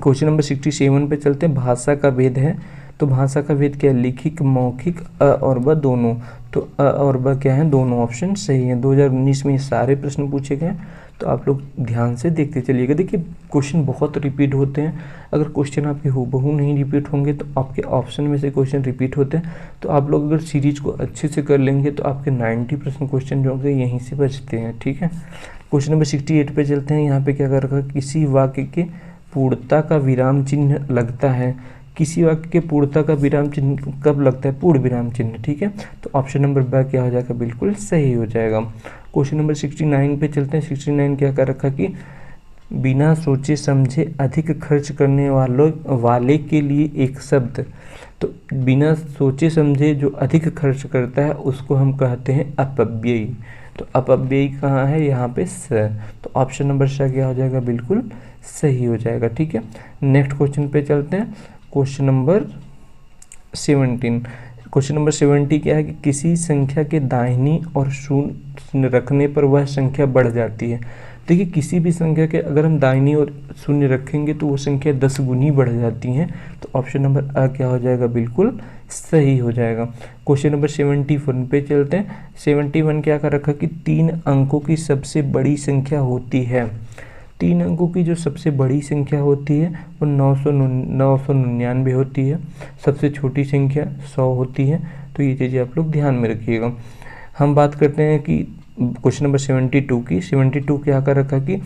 क्वेश्चन नंबर 67 पे चलते हैं। भाषा का भेद है, तो भाषा का भेद क्या है, लिखित, मौखिक, अ और ब दोनों। तो अ और ब क्या है, दोनों ऑप्शन सही हैं। 2019 में ये सारे प्रश्न पूछे गए, तो आप लोग ध्यान से देखते चलिएगा। देखिए क्वेश्चन बहुत रिपीट होते हैं, अगर क्वेश्चन आपके हूबहू नहीं रिपीट होंगे तो आपके ऑप्शन में से क्वेश्चन रिपीट होते हैं। तो आप लोग अगर सीरीज को अच्छे से कर लेंगे तो आपके 90% क्वेश्चन जो होंगे यहीं से बचते हैं। ठीक है, क्वेश्चन नंबर 68 पे चलते हैं। यहाँ पे क्या कर रखा है, किसी वाक्य के पूर्णता का विराम चिन्ह लगता है। किसी वाक्य के पूर्णता का विराम चिन्ह कब लगता है, पूर्ण विराम चिन्ह। ठीक है, तो ऑप्शन नंबर ब क्या हो जाएगा, बिल्कुल सही हो जाएगा। क्वेश्चन नंबर 69 पे चलते हैं। 69 क्या कर रखा कि बिना सोचे समझे अधिक खर्च करने वाले के लिए एक शब्द। तो बिना सोचे समझे जो अधिक खर्च करता है उसको हम कहते हैं अपव्ययी। तो अपव्ययी कहाँ है, यहाँ पे स। तो ऑप्शन नंबर स क्या हो जाएगा, बिल्कुल सही हो जाएगा। ठीक है, नेक्स्ट क्वेश्चन पे चलते हैं। Question number 17। क्वेश्चन नंबर 70 क्या है कि किसी संख्या के दाहिनी और शून्य रखने पर वह संख्या बढ़ जाती है। देखिए किसी भी संख्या के अगर हम दाहिनी और शून्य रखेंगे तो वो संख्या 10 गुनी बढ़ जाती हैं। तो ऑप्शन नंबर अ क्या हो जाएगा, बिल्कुल सही हो जाएगा। क्वेश्चन नंबर 71 पे चलते हैं। 71 क्या कर रखा कि 3 अंकों की सबसे बड़ी संख्या होती है। 3 अंकों की जो सबसे बड़ी संख्या होती है वो 999 होती है। सबसे छोटी संख्या 100 होती है। तो ये चीज़ें आप लोग ध्यान में रखिएगा। हम बात करते हैं कि क्वेश्चन नंबर 72 की। 72 क्या कर रखा कि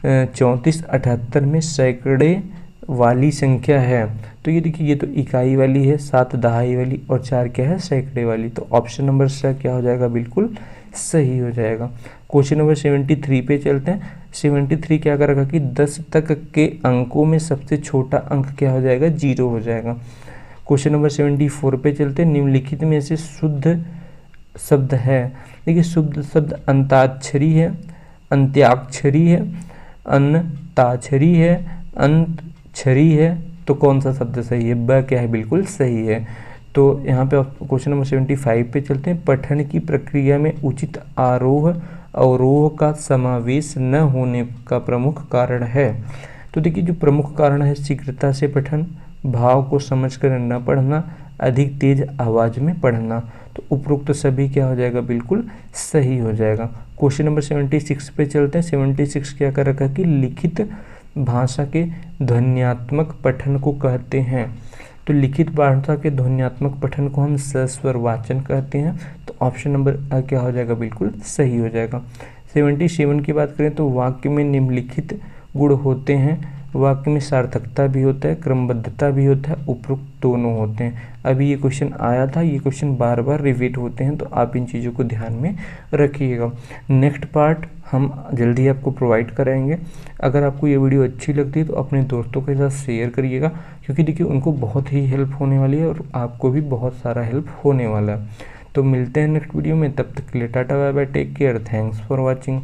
34 78 में सैकड़े वाली संख्या है। तो ये देखिए ये तो इकाई वाली है, 7 दहाई वाली और 4 क्या है, सैकड़े वाली। तो ऑप्शन नंबर स क्या हो जाएगा, बिल्कुल सही हो जाएगा। क्वेश्चन नंबर 73 पे चलते हैं। 73 क्या कर रखा कि 10 तक के अंकों में सबसे छोटा अंक क्या हो जाएगा, 0 हो जाएगा। क्वेश्चन नंबर 74 पे चलते हैं। निम्नलिखित में से शुद्ध शब्द है। देखिए शुद्ध शब्द अंताक्षरी है, अंत्याक्षरी है, अन्ताक्षरी है, अंतछरी है। तो कौन सा शब्द सही है, ब क्या है, बिल्कुल सही है। तो यहाँ पे क्वेश्चन नंबर 75 पे चलते हैं। पठन की प्रक्रिया में उचित आरोह अवरोह का समावेश न होने का प्रमुख कारण है। तो देखिए जो प्रमुख कारण है, शीघ्रता से पठन, भाव को समझकर न पढ़ना, अधिक तेज आवाज में पढ़ना। तो उपरोक्त सभी क्या हो जाएगा, बिल्कुल सही हो जाएगा। क्वेश्चन नंबर 76 पे चलते हैं। 76 क्या कर रखा कि लिखित भाषा के ध्वन्यात्मक पठन को कहते हैं। तो लिखित भाषा के ध्वन्यात्मक पठन को हम सस्वर वाचन कहते हैं। तो ऑप्शन नंबर अ क्या हो जाएगा, बिल्कुल सही हो जाएगा। 77 की बात करें तो वाक्य में निम्नलिखित गुण होते हैं। वाक्य में सार्थकता भी होता है, क्रमबद्धता भी होता है, उपरोक्त दोनों होते हैं। अभी ये क्वेश्चन आया था, ये क्वेश्चन बार बार रिपीट होते हैं, तो आप इन चीज़ों को ध्यान में रखिएगा। नेक्स्ट पार्ट हम जल्दी आपको प्रोवाइड कराएंगे। अगर आपको ये वीडियो अच्छी लगती है तो अपने दोस्तों के साथ शेयर करिएगा, क्योंकि देखिए उनको बहुत ही हेल्प होने वाली है और आपको भी बहुत सारा हेल्प होने वाला है। तो मिलते हैं नेक्स्ट वीडियो में, तब तक के लिए tata bye bye, take care, thanks for watching.